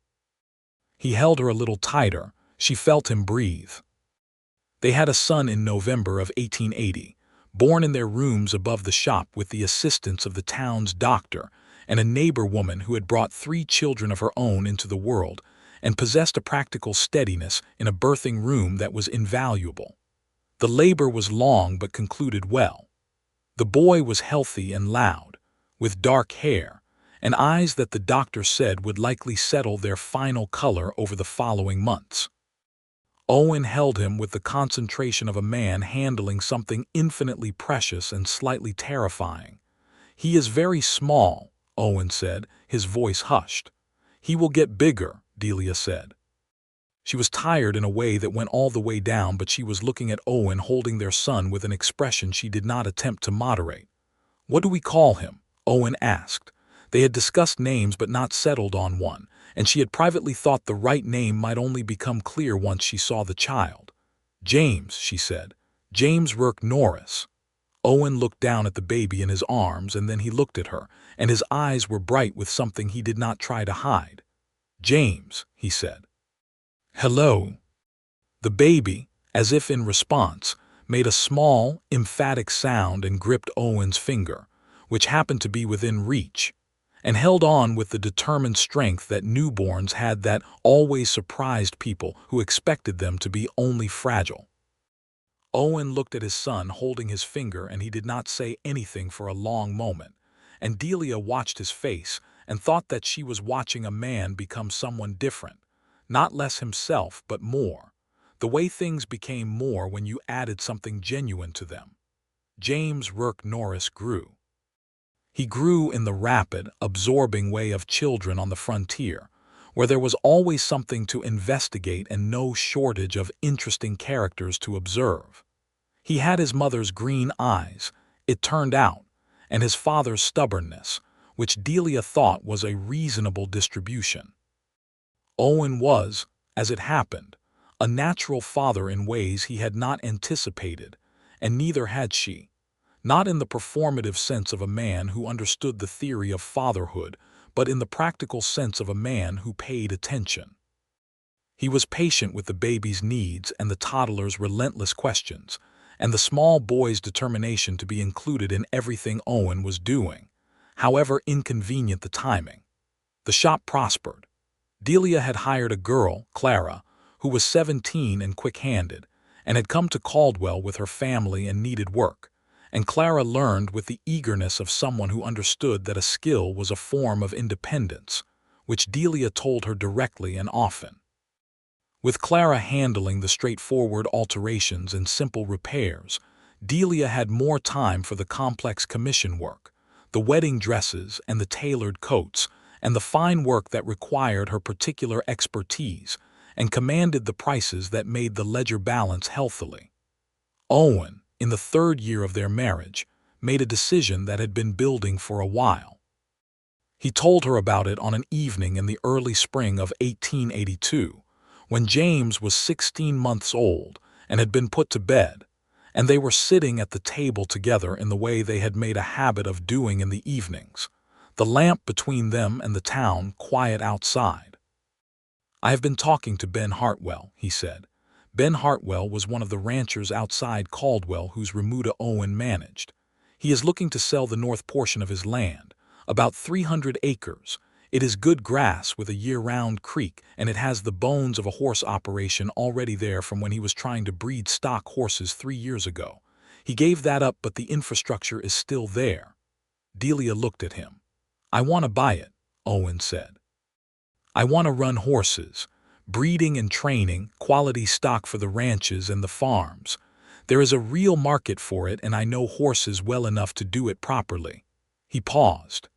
He held her a little tighter. She felt him breathe. They had a son in November of 1880. Born in their rooms above the shop with the assistance of the town's doctor and a neighbor woman who had brought 3 children of her own into the world and possessed a practical steadiness in a birthing room that was invaluable. The labor was long but concluded well. The boy was healthy and loud, with dark hair, and eyes that the doctor said would likely settle their final color over the following months. Owen held him with the concentration of a man handling something infinitely precious and slightly terrifying. "He is very small," Owen said, his voice hushed. "He will get bigger," Delia said. She was tired in a way that went all the way down, but she was looking at Owen holding their son with an expression she did not attempt to moderate. "What do we call him?" Owen asked. They had discussed names but not settled on one, and she had privately thought the right name might only become clear once she saw the child. "James," she said. "James Rourke Norris." Owen looked down at the baby in his arms, and then he looked at her, and his eyes were bright with something he did not try to hide. "James," he said. "Hello." The baby, as if in response, made a small, emphatic sound and gripped Owen's finger, which happened to be within reach, and held on with the determined strength that newborns had that always surprised people who expected them to be only fragile. Owen looked at his son holding his finger, and he did not say anything for a long moment, and Delia watched his face and thought that she was watching a man become someone different, not less himself but more, the way things became more when you added something genuine to them. James Rourke Norris grew. He grew in the rapid, absorbing way of children on the frontier, where there was always something to investigate and no shortage of interesting characters to observe. He had his mother's green eyes, it turned out, and his father's stubbornness, which Delia thought was a reasonable distribution. Owen was, as it happened, a natural father in ways he had not anticipated, and neither had she. Not in the performative sense of a man who understood the theory of fatherhood, but in the practical sense of a man who paid attention. He was patient with the baby's needs and the toddler's relentless questions, and the small boy's determination to be included in everything Owen was doing, however inconvenient the timing. The shop prospered. Delia had hired a girl, Clara, who was 17 and quick-handed, and had come to Caldwell with her family and needed work. And Clara learned with the eagerness of someone who understood that a skill was a form of independence, which Delia told her directly and often. With Clara handling the straightforward alterations and simple repairs, Delia had more time for the complex commission work, the wedding dresses and the tailored coats, and the fine work that required her particular expertise and commanded the prices that made the ledger balance healthily. Owen, in the 3rd year of their marriage, made a decision that had been building for a while. He told her about it on an evening in the early spring of 1882, when James was 16 months old and had been put to bed, and they were sitting at the table together in the way they had made a habit of doing in the evenings, the lamp between them and the town quiet outside. "I have been talking to Ben Hartwell," he said. Ben Hartwell was one of the ranchers outside Caldwell whose remuda Owen managed. He is looking to sell the north portion of his land, about 300 acres. It is good grass with a year-round creek, and it has the bones of a horse operation already there from when he was trying to breed stock horses 3 years ago. He gave that up, but the infrastructure is still there. Delia looked at him. "I want to buy it," Owen said. "I want to run horses, breeding and training, quality stock for the ranches and the farms. There is a real market for it, and I know horses well enough to do it properly." He paused.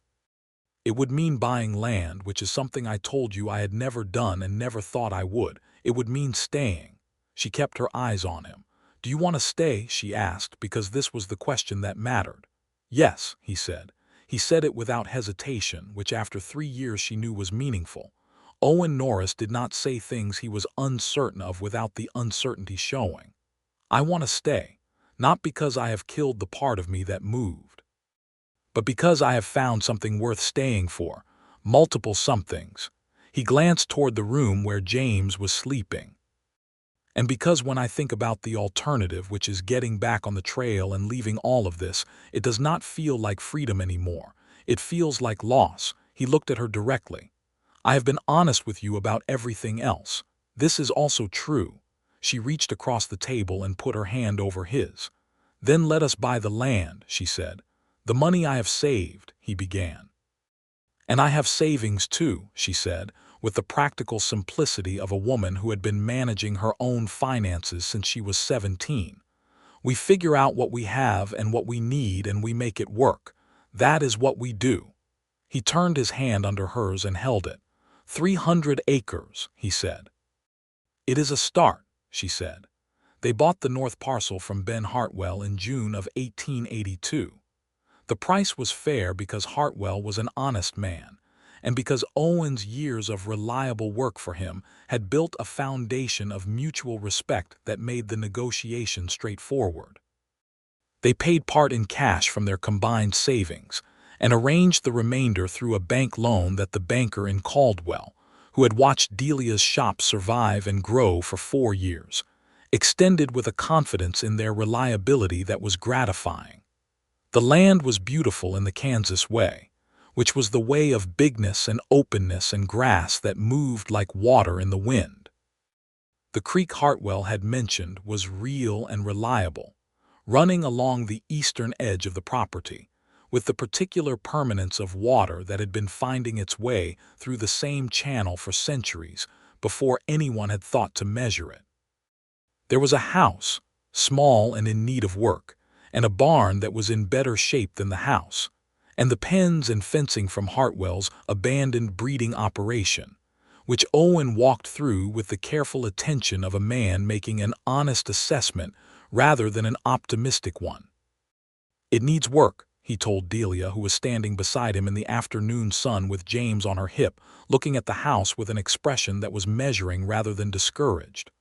"It would mean buying land, which is something I told you I had never done and never thought I would. It would mean staying." She kept her eyes on him. "Do you want to stay?" she asked, because this was the question that mattered. "Yes," he said. He said it without hesitation, which after 3 years she knew was meaningful. Owen Norris did not say things he was uncertain of without the uncertainty showing. "I want to stay, not because I have killed the part of me that moved, but because I have found something worth staying for, multiple somethings." He glanced toward the room where James was sleeping. "And because when I think about the alternative, which is getting back on the trail and leaving all of this, it does not feel like freedom anymore. It feels like loss." He looked at her directly. "I have been honest with you about everything else. This is also true." She reached across the table and put her hand over his. "Then let us buy the land," she said. "The money I have saved," he began. "And I have savings too," she said, with the practical simplicity of a woman who had been managing her own finances since she was 17. "We figure out what we have and what we need, and we make it work. That is what we do." He turned his hand under hers and held it. 300 acres, he said. "It is a start," she said. They bought the north parcel from Ben Hartwell in June of 1882. The price was fair because Hartwell was an honest man, and because Owen's years of reliable work for him had built a foundation of mutual respect that made the negotiation straightforward. They paid part in cash from their combined savings, and arranged the remainder through a bank loan that the banker in Caldwell, who had watched Delia's shop survive and grow for 4 years, extended with a confidence in their reliability that was gratifying. The land was beautiful in the Kansas way, which was the way of bigness and openness and grass that moved like water in the wind. The creek Hartwell had mentioned was real and reliable, running along the eastern edge of the property, with the particular permanence of water that had been finding its way through the same channel for centuries before anyone had thought to measure it. There was a house, small and in need of work, and a barn that was in better shape than the house, and the pens and fencing from Hartwell's abandoned breeding operation, which Owen walked through with the careful attention of a man making an honest assessment rather than an optimistic one. "It needs work," he told Delia, who was standing beside him in the afternoon sun with James on her hip, looking at the house with an expression that was measuring rather than discouraged.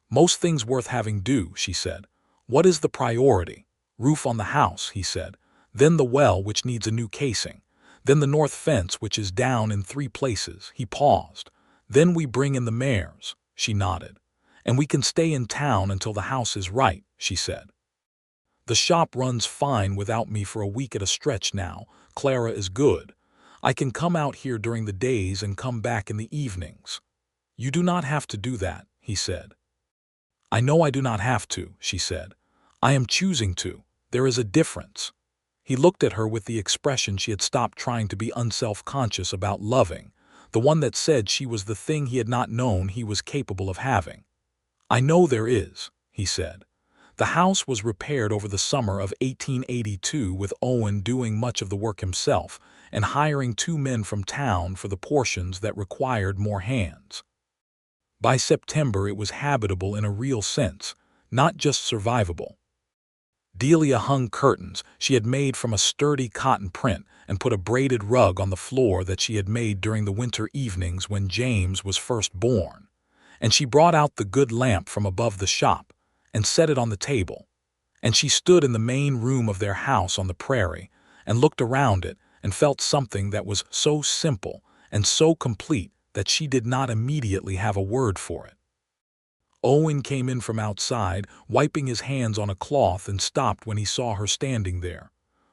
"Most things worth having do," she said. "What is the priority?" "Roof on the house," he said. "Then the well, which needs a new casing. Then the north fence, which is down in 3 places." He paused. "Then we bring in the mares." She nodded. "And we can stay in town until the house is right," she said. "The shop runs fine without me for a week at a stretch now. Clara is good. I can come out here during the days and come back in the evenings." "You do not have to do that," he said. "I know I do not have to," she said. "I am choosing to. There is a difference." He looked at her with the expression she had stopped trying to be unself-conscious about loving, the one that said she was the thing he had not known he was capable of having. "I know there is," he said. The house was repaired over the summer of 1882, with Owen doing much of the work himself and hiring 2 men from town for the portions that required more hands. By September it was habitable in a real sense, not just survivable. Delia hung curtains she had made from a sturdy cotton print and put a braided rug on the floor that she had made during the winter evenings when James was first born, and she brought out the good lamp from above the shop and set it on the table, and she stood in the main room of their house on the prairie and looked around it and felt something that was so simple and so complete that she did not immediately have a word for it. Owen came in from outside, wiping his hands on a cloth, and stopped when he saw her standing there.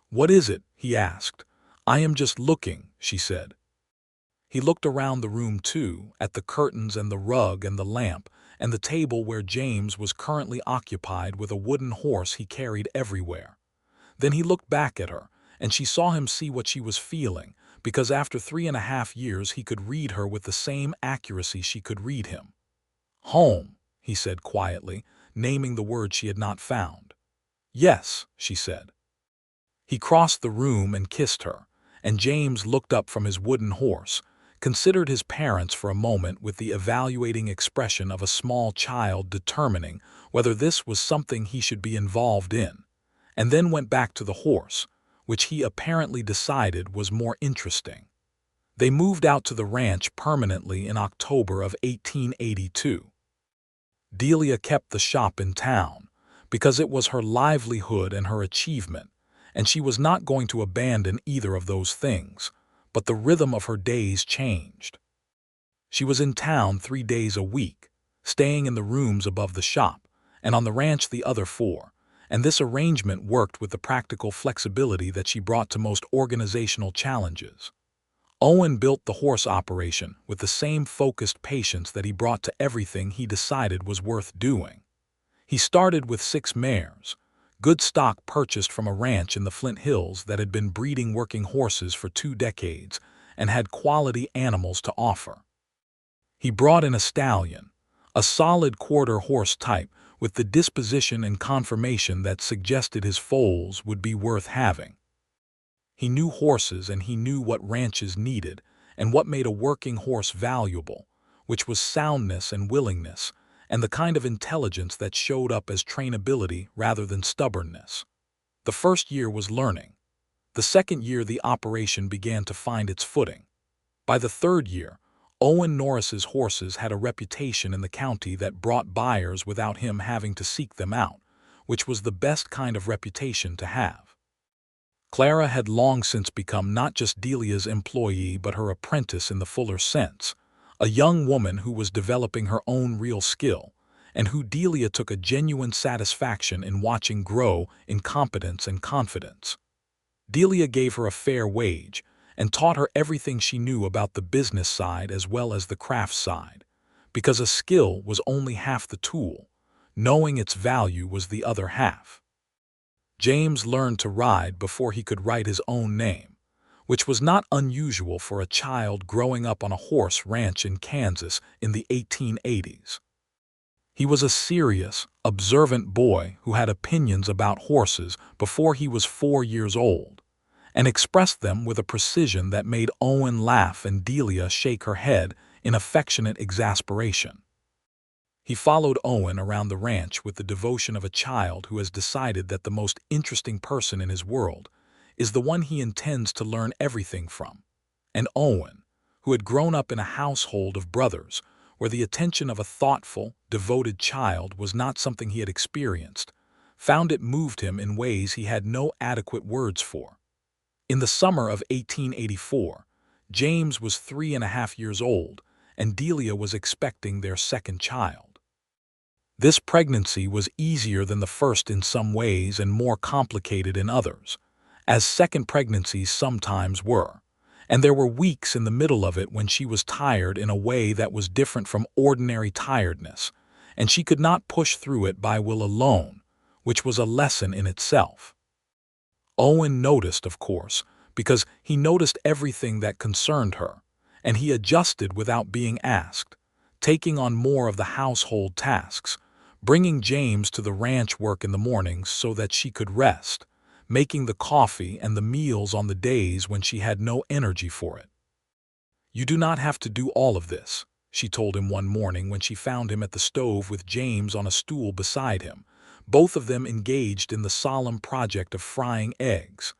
"What is it?" he asked. "I am just looking," she said. He looked around the room too, at the curtains and the rug and the lamp, and the table where James was currently occupied with a wooden horse he carried everywhere. Then he looked back at her, and she saw him see what she was feeling, because after 3.5 years he could read her with the same accuracy she could read him. "Home," he said quietly, naming the word she had not found. "Yes," she said. He crossed the room and kissed her, and James looked up from his wooden horse, considered his parents for a moment with the evaluating expression of a small child determining whether this was something he should be involved in, and then went back to the horse, which he apparently decided was more interesting. They moved out to the ranch permanently in October of 1882. Delia kept the shop in town, because it was her livelihood and her achievement, and she was not going to abandon either of those things, but the rhythm of her days changed. She was in town 3 days a week, staying in the rooms above the shop, and on the ranch the other 4, and this arrangement worked with the practical flexibility that she brought to most organizational challenges. Owen built the horse operation with the same focused patience that he brought to everything he decided was worth doing. He started with 6 mares, good stock purchased from a ranch in the Flint Hills that had been breeding working horses for 2 decades and had quality animals to offer. He brought in a stallion, a solid quarter horse type with the disposition and conformation that suggested his foals would be worth having. He knew horses and he knew what ranches needed and what made a working horse valuable, which was soundness and willingness, and the kind of intelligence that showed up as trainability rather than stubbornness. The first year was learning. The second year the operation began to find its footing. By the third year, Owen Norris's horses had a reputation in the county that brought buyers without him having to seek them out, which was the best kind of reputation to have. Clara had long since become not just Delia's employee but her apprentice in the fuller sense, a young woman who was developing her own real skill, and who Delia took a genuine satisfaction in watching grow in competence and confidence. Delia gave her a fair wage and taught her everything she knew about the business side as well as the craft side, because a skill was only half the tool, knowing its value was the other half. James learned to ride before he could write his own name, which was not unusual for a child growing up on a horse ranch in Kansas in the 1880s. He was a serious, observant boy who had opinions about horses before he was 4 years old, and expressed them with a precision that made Owen laugh and Delia shake her head in affectionate exasperation. He followed Owen around the ranch with the devotion of a child who has decided that the most interesting person in his world is the one he intends to learn everything from. And Owen, who had grown up in a household of brothers where the attention of a thoughtful, devoted child was not something he had experienced, found it moved him in ways he had no adequate words for. In the summer of 1884, James was 3.5 years old, and Delia was expecting their second child. This pregnancy was easier than the first in some ways and more complicated in others, as second pregnancies sometimes were, and there were weeks in the middle of it when she was tired in a way that was different from ordinary tiredness, and she could not push through it by will alone, which was a lesson in itself. Owen noticed, of course, because he noticed everything that concerned her, and he adjusted without being asked, taking on more of the household tasks, bringing James to the ranch work in the mornings so that she could rest, making the coffee and the meals on the days when she had no energy for it. "You do not have to do all of this," she told him one morning when she found him at the stove with James on a stool beside him, both of them engaged in the solemn project of frying eggs.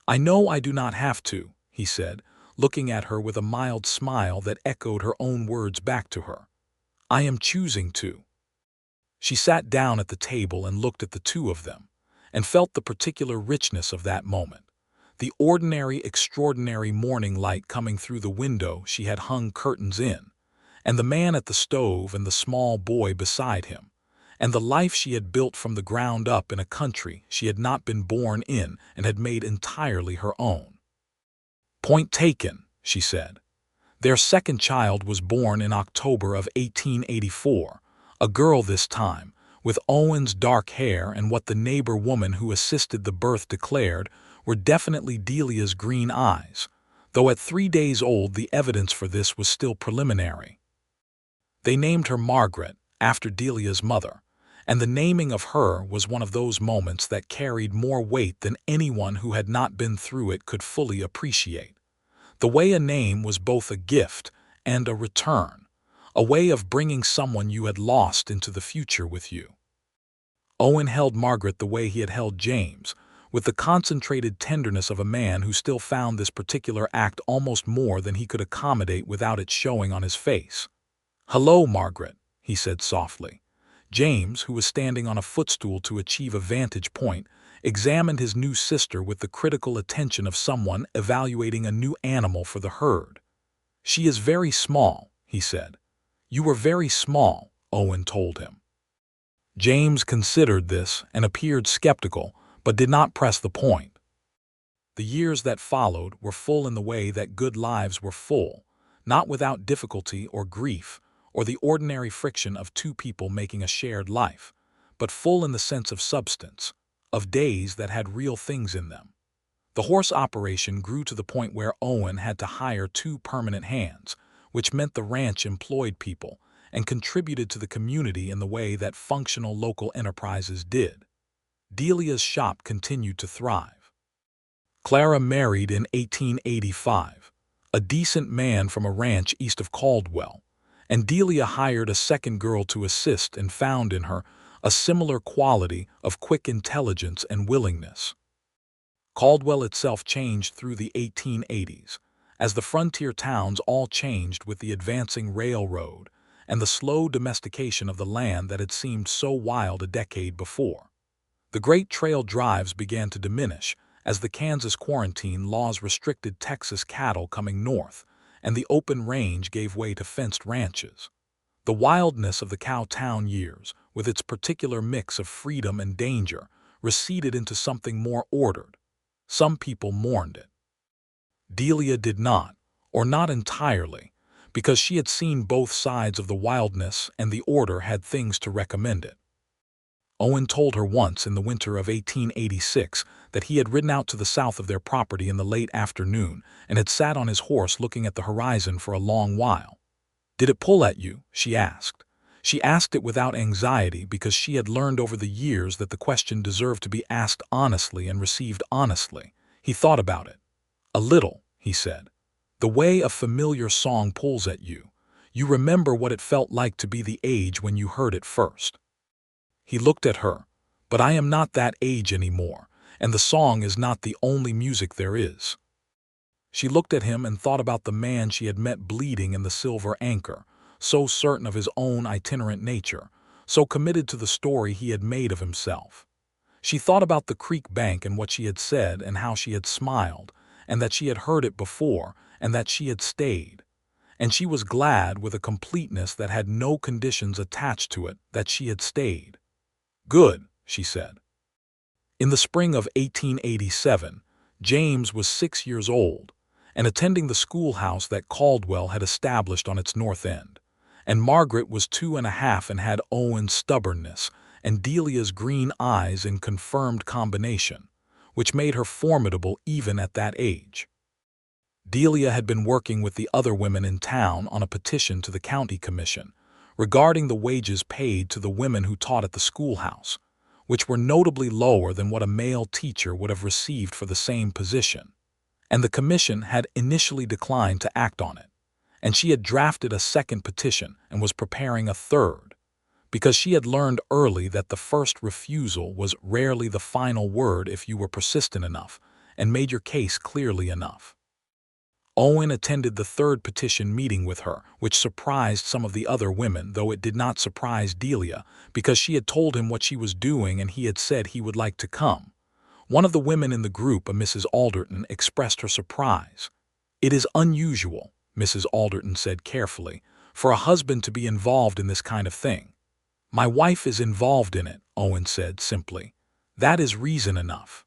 "I know I do not have to," he said, looking at her with a mild smile that echoed her own words back to her. "I am choosing to." She sat down at the table and looked at the two of them, and felt the particular richness of that moment, the ordinary, extraordinary morning light coming through the window she had hung curtains in, and the man at the stove and the small boy beside him, and the life she had built from the ground up in a country she had not been born in and had made entirely her own. "Point taken," she said. Their second child was born in October of 1884, a girl this time, with Owen's dark hair and what the neighbor woman who assisted the birth declared were definitely Delia's green eyes, though at 3 days old the evidence for this was still preliminary. They named her Margaret, after Delia's mother, and the naming of her was one of those moments that carried more weight than anyone who had not been through it could fully appreciate. The way a name was both a gift and a return, a way of bringing someone you had lost into the future with you. Owen held Margaret the way he had held James, with the concentrated tenderness of a man who still found this particular act almost more than he could accommodate without it showing on his face. "Hello, Margaret," he said softly. James, who was standing on a footstool to achieve a vantage point, examined his new sister with the critical attention of someone evaluating a new animal for the herd. "She is very small," he said. "You were very small," Owen told him. James considered this and appeared skeptical, but did not press the point. The years that followed were full in the way that good lives were full, not without difficulty or grief, or the ordinary friction of two people making a shared life, but full in the sense of substance, of days that had real things in them. The horse operation grew to the point where Owen had to hire 2 permanent hands, which meant the ranch employed people and contributed to the community in the way that functional local enterprises did. Delia's shop continued to thrive. Clara married in 1885, a decent man from a ranch east of Caldwell, and Delia hired a second girl to assist and found in her a similar quality of quick intelligence and willingness. Caldwell itself changed through the 1880s, as the frontier towns all changed with the advancing railroad and the slow domestication of the land that had seemed so wild a decade before. The great trail drives began to diminish as the Kansas quarantine laws restricted Texas cattle coming north, and the open range gave way to fenced ranches. The wildness of the cowtown years, with its particular mix of freedom and danger, receded into something more ordered. Some people mourned it. Delia did not, or not entirely, because she had seen both sides of the wildness and the order had things to recommend it. Owen told her once in the winter of 1886 that he had ridden out to the south of their property in the late afternoon and had sat on his horse looking at the horizon for a long while. "Did it pull at you?" she asked. She asked it without anxiety because she had learned over the years that the question deserved to be asked honestly and received honestly. He thought about it. "A little," he said. "The way a familiar song pulls at you. You remember what it felt like to be the age when you heard it first." He looked at her. "But I am not that age anymore, and the song is not the only music there is." She looked at him and thought about the man she had met bleeding in the Silver Anchor, so certain of his own itinerant nature, so committed to the story he had made of himself. She thought about the creek bank and what she had said and how she had smiled, and that she had heard it before, and that she had stayed. And she was glad with a completeness that had no conditions attached to it that she had stayed. "Good," she said. In the spring of 1887, James was 6 years old and attending the schoolhouse that Caldwell had established on its north end, and Margaret was 2.5 and had Owen's stubbornness and Delia's green eyes in confirmed combination, which made her formidable even at that age. Delia had been working with the other women in town on a petition to the county commission regarding the wages paid to the women who taught at the schoolhouse, which were notably lower than what a male teacher would have received for the same position. And the commission had initially declined to act on it, and she had drafted a second petition and was preparing a third, because she had learned early that the first refusal was rarely the final word if you were persistent enough and made your case clearly enough. Owen attended the third petition meeting with her, which surprised some of the other women, though it did not surprise Delia, because she had told him what she was doing and he had said he would like to come. One of the women in the group, a Mrs. Alderton, expressed her surprise. "It is unusual," Mrs. Alderton said carefully, for a husband to be involved in this kind of thing. My wife is involved in it, Owen said simply. That is reason enough.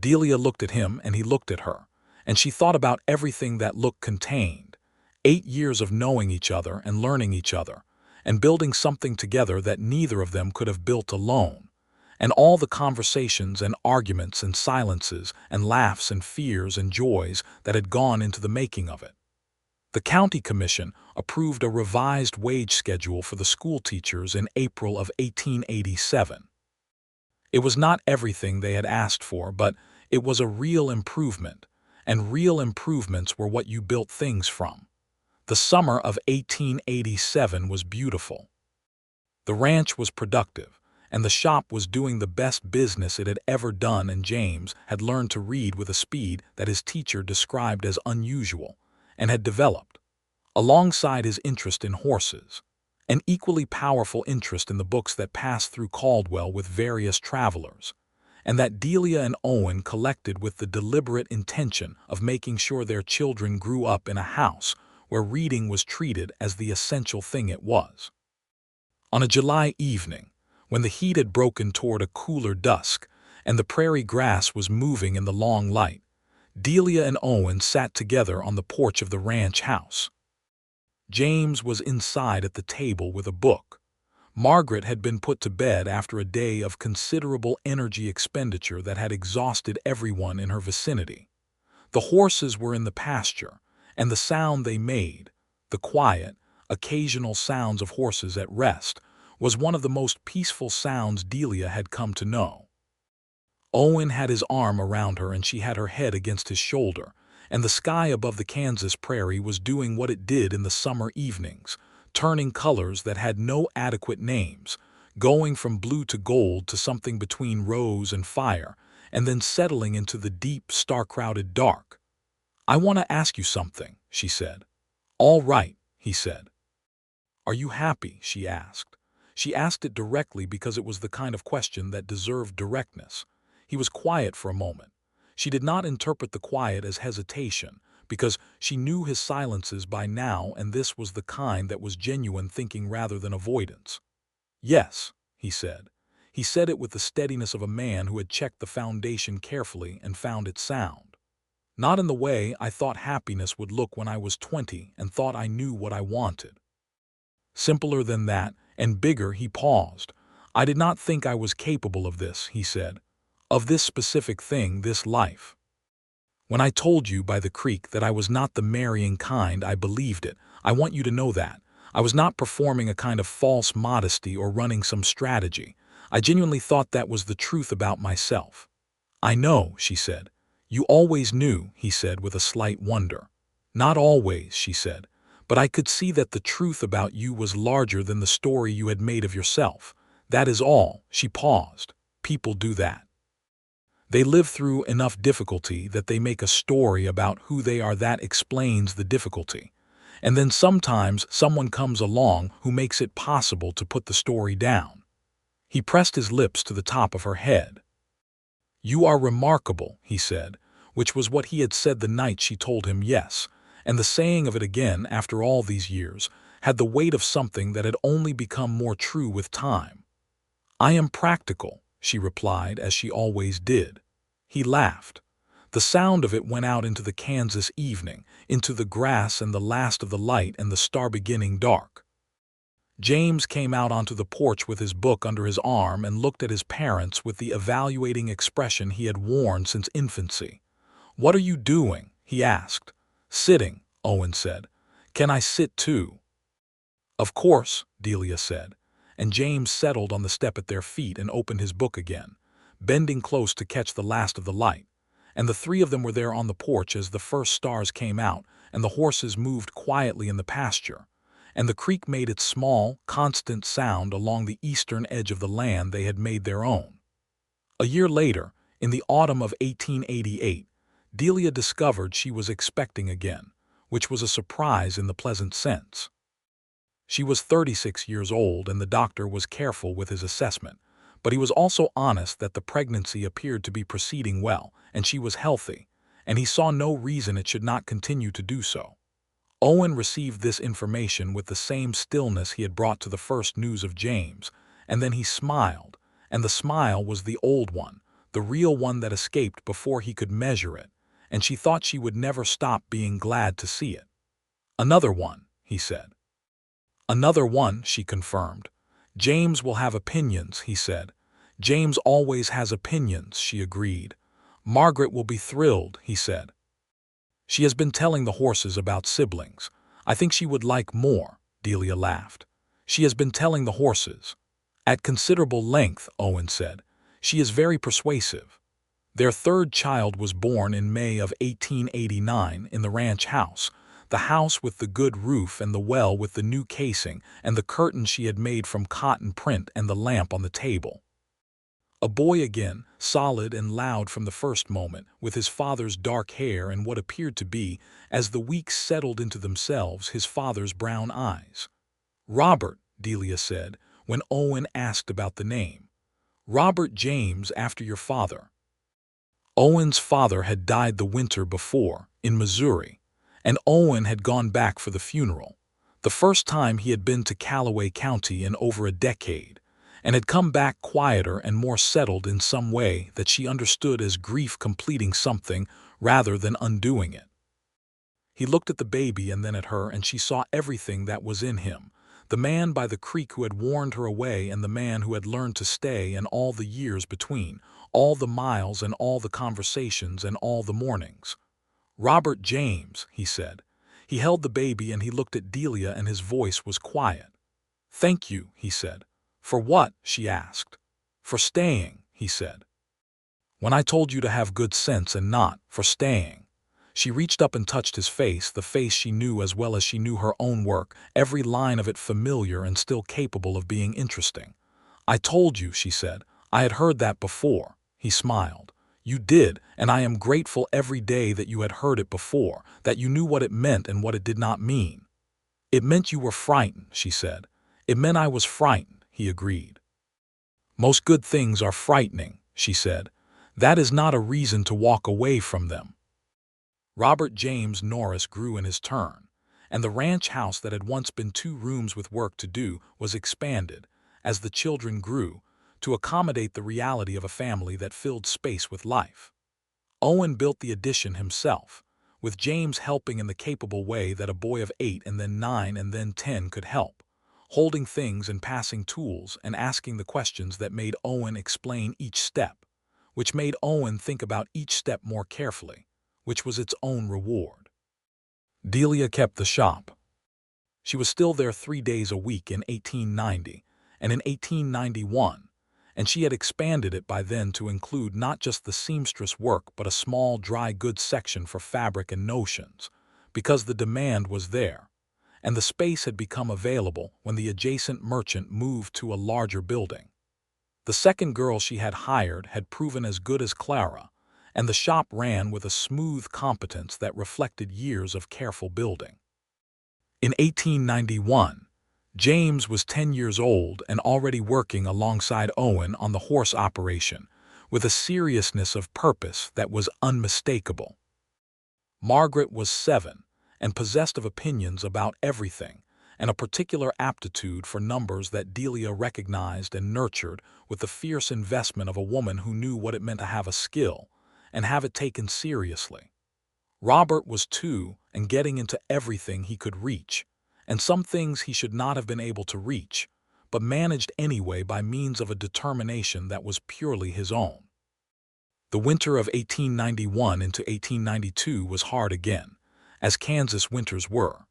Delia looked at him and he looked at her, and she thought about everything that look contained. 8 years of knowing each other and learning each other, and building something together that neither of them could have built alone. And all the conversations and arguments and silences and laughs and fears and joys that had gone into the making of it. The county commission approved a revised wage schedule for the school teachers in April of 1887. It was not everything they had asked for, but it was a real improvement, and real improvements were what you built things from. The summer of 1887 was beautiful. The ranch was productive, and the shop was doing the best business it had ever done, and James had learned to read with a speed that his teacher described as unusual, and had developed, alongside his interest in horses, an equally powerful interest in the books that passed through Caldwell with various travelers, and that Delia and Owen collected with the deliberate intention of making sure their children grew up in a house where reading was treated as the essential thing it was. On a July evening, when the heat had broken toward a cooler dusk and the prairie grass was moving in the long light, Delia and Owen sat together on the porch of the ranch house. James was inside at the table with a book. Margaret had been put to bed after a day of considerable energy expenditure that had exhausted everyone in her vicinity. The horses were in the pasture, and the sound they made, the quiet, occasional sounds of horses at rest, was one of the most peaceful sounds Delia had come to know. Owen had his arm around her and she had her head against his shoulder, and the sky above the Kansas prairie was doing what it did in the summer evenings, turning colors that had no adequate names, going from blue to gold to something between rose and fire, and then settling into the deep, star-crowded dark. "I want to ask you something," she said. "All right," he said. "Are you happy?" she asked. She asked it directly because it was the kind of question that deserved directness. He was quiet for a moment. She did not interpret the quiet as hesitation, because she knew his silences by now, and this was the kind that was genuine thinking rather than avoidance. "Yes," he said. He said it with the steadiness of a man who had checked the foundation carefully and found it sound. "Not in the way I thought happiness would look when I was 20 and thought I knew what I wanted. Simpler than that, and bigger." He paused. "I did not think I was capable of this," he said. "Of this specific thing, this life. When I told you by the creek that I was not the marrying kind, I believed it. I want you to know that. I was not performing a kind of false modesty or running some strategy. I genuinely thought that was the truth about myself." "I know," she said. "You always knew," he said with a slight wonder. "Not always," she said, "but I could see that the truth about you was larger than the story you had made of yourself. That is all." She paused. "People do that. They live through enough difficulty that they make a story about who they are that explains the difficulty. And then sometimes someone comes along who makes it possible to put the story down." He pressed his lips to the top of her head. "You are remarkable," he said, which was what he had said the night she told him yes, and the saying of it again after all these years had the weight of something that had only become more true with time. "I am practical," she replied, as she always did. He laughed. The sound of it went out into the Kansas evening, into the grass and the last of the light and the star-beginning dark. James came out onto the porch with his book under his arm and looked at his parents with the evaluating expression he had worn since infancy. "What are you doing?" he asked. "Sitting," Owen said. "Can I sit too?" "Of course," Delia said, and James settled on the step at their feet and opened his book again, bending close to catch the last of the light. And the three of them were there on the porch as the first stars came out and the horses moved quietly in the pasture, and the creek made its small, constant sound along the eastern edge of the land they had made their own. A year later, in the autumn of 1888, Delia discovered she was expecting again, which was a surprise in the pleasant sense. She was 36 years old, and the doctor was careful with his assessment, but he was also honest that the pregnancy appeared to be proceeding well, and she was healthy, and he saw no reason it should not continue to do so. Owen received this information with the same stillness he had brought to the first news of James, and then he smiled, and the smile was the old one, the real one that escaped before he could measure it, and she thought she would never stop being glad to see it. "Another one," he said. "Another one," she confirmed. "James will have opinions," he said. "James always has opinions," she agreed. "Margaret will be thrilled," he said. "She has been telling the horses about siblings. I think she would like more," Delia laughed. "She has been telling the horses." "At considerable length," Owen said. "She is very persuasive." Their third child was born in May of 1889 in the ranch house, the house with the good roof and the well with the new casing and the curtains she had made from cotton print and the lamp on the table. A boy again, solid and loud from the first moment, with his father's dark hair and what appeared to be, as the weeks settled into themselves, his father's brown eyes. "Robert," Delia said, when Owen asked about the name. "Robert James, after your father." Owen's father had died the winter before, in Missouri, and Owen had gone back for the funeral, the first time he had been to Callaway County in over a decade, and had come back quieter and more settled in some way that she understood as grief completing something rather than undoing it. He looked at the baby and then at her, and she saw everything that was in him, the man by the creek who had warned her away and the man who had learned to stay, and all the years between, all the miles and all the conversations and all the mornings. "Robert James," he said. He held the baby and he looked at Delia and his voice was quiet. "Thank you," he said. "For what?" she asked. "For staying," he said. "When I told you to have good sense and not for staying." She reached up and touched his face, the face she knew as well as she knew her own work, every line of it familiar and still capable of being interesting. "I told you," she said. "I had heard that before." He smiled. "You did, and I am grateful every day that you had heard it before, that you knew what it meant and what it did not mean." "It meant you were frightened," she said. "It meant I was frightened," he agreed. "Most good things are frightening," she said. "That is not a reason to walk away from them." Robert James Norris grew in his turn, and the ranch house that had once been 2 rooms with work to do was expanded, as the children grew, to accommodate the reality of a family that filled space with life. Owen built the addition himself, with James helping in the capable way that a boy of 8 and then 9 and then 10 could help, holding things and passing tools and asking the questions that made Owen explain each step, which made Owen think about each step more carefully, which was its own reward. Delia kept the shop. She was still there 3 days a week in 1890 and in 1891, and she had expanded it by then to include not just the seamstress work but a small dry goods section for fabric and notions, because the demand was there, and the space had become available when the adjacent merchant moved to a larger building. The second girl she had hired had proven as good as Clara, and the shop ran with a smooth competence that reflected years of careful building. In 1891, James was 10 years old and already working alongside Owen on the horse operation, with a seriousness of purpose that was unmistakable. Margaret was 7 and possessed of opinions about everything, and a particular aptitude for numbers that Delia recognized and nurtured with the fierce investment of a woman who knew what it meant to have a skill and have it taken seriously. Robert was 2 and getting into everything he could reach, and some things he should not have been able to reach, but managed anyway by means of a determination that was purely his own. The winter of 1891 into 1892 was hard again, as Kansas winters were,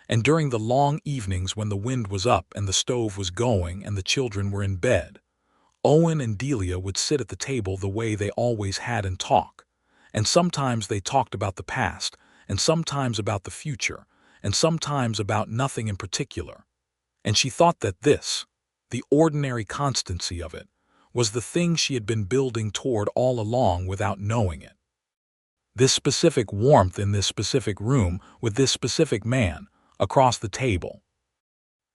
and during the long evenings when the wind was up and the stove was going and the children were in bed, Owen and Delia would sit at the table the way they always had and talk, and sometimes they talked about the past, and sometimes about the future, and sometimes about nothing in particular, and she thought that this, the ordinary constancy of it, was the thing she had been building toward all along without knowing it. This specific warmth in this specific room with this specific man across the table.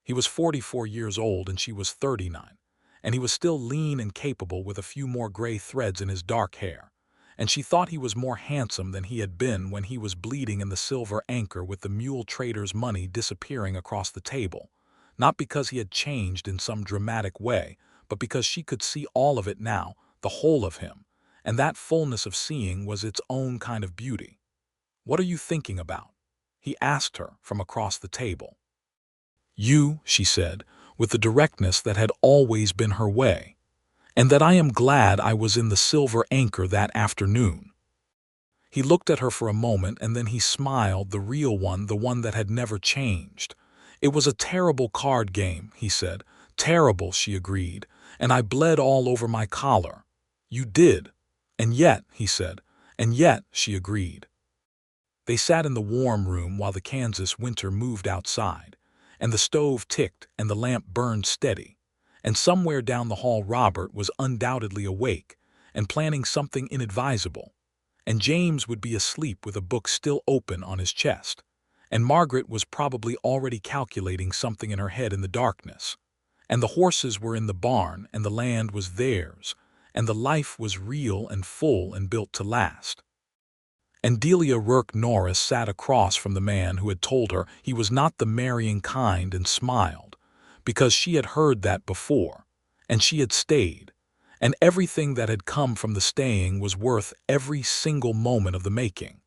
He was 44 years old and she was 39, and he was still lean and capable with a few more gray threads in his dark hair, and she thought he was more handsome than he had been when he was bleeding in the Silver Anchor with the mule trader's money disappearing across the table, not because he had changed in some dramatic way, but because she could see all of it now, the whole of him, and that fullness of seeing was its own kind of beauty. "What are you thinking about?" he asked her from across the table. "You," she said, with the directness that had always been her way, "and that I am glad I was in the Silver Anchor that afternoon." He looked at her for a moment, and then he smiled, the real one, the one that had never changed. "It was a terrible card game," he said. "Terrible," she agreed, "and I bled all over my collar." "You did." "And yet," he said. "And yet," she agreed. They sat in the warm room while the Kansas winter moved outside, and the stove ticked and the lamp burned steady, and somewhere down the hall Robert was undoubtedly awake and planning something inadvisable, and James would be asleep with a book still open on his chest, and Margaret was probably already calculating something in her head in the darkness, and the horses were in the barn and the land was theirs, and the life was real and full and built to last. And Delia Rourke Norris sat across from the man who had told her he was not the marrying kind and smiled, because she had heard that before, and she had stayed, and everything that had come from the staying was worth every single moment of the making.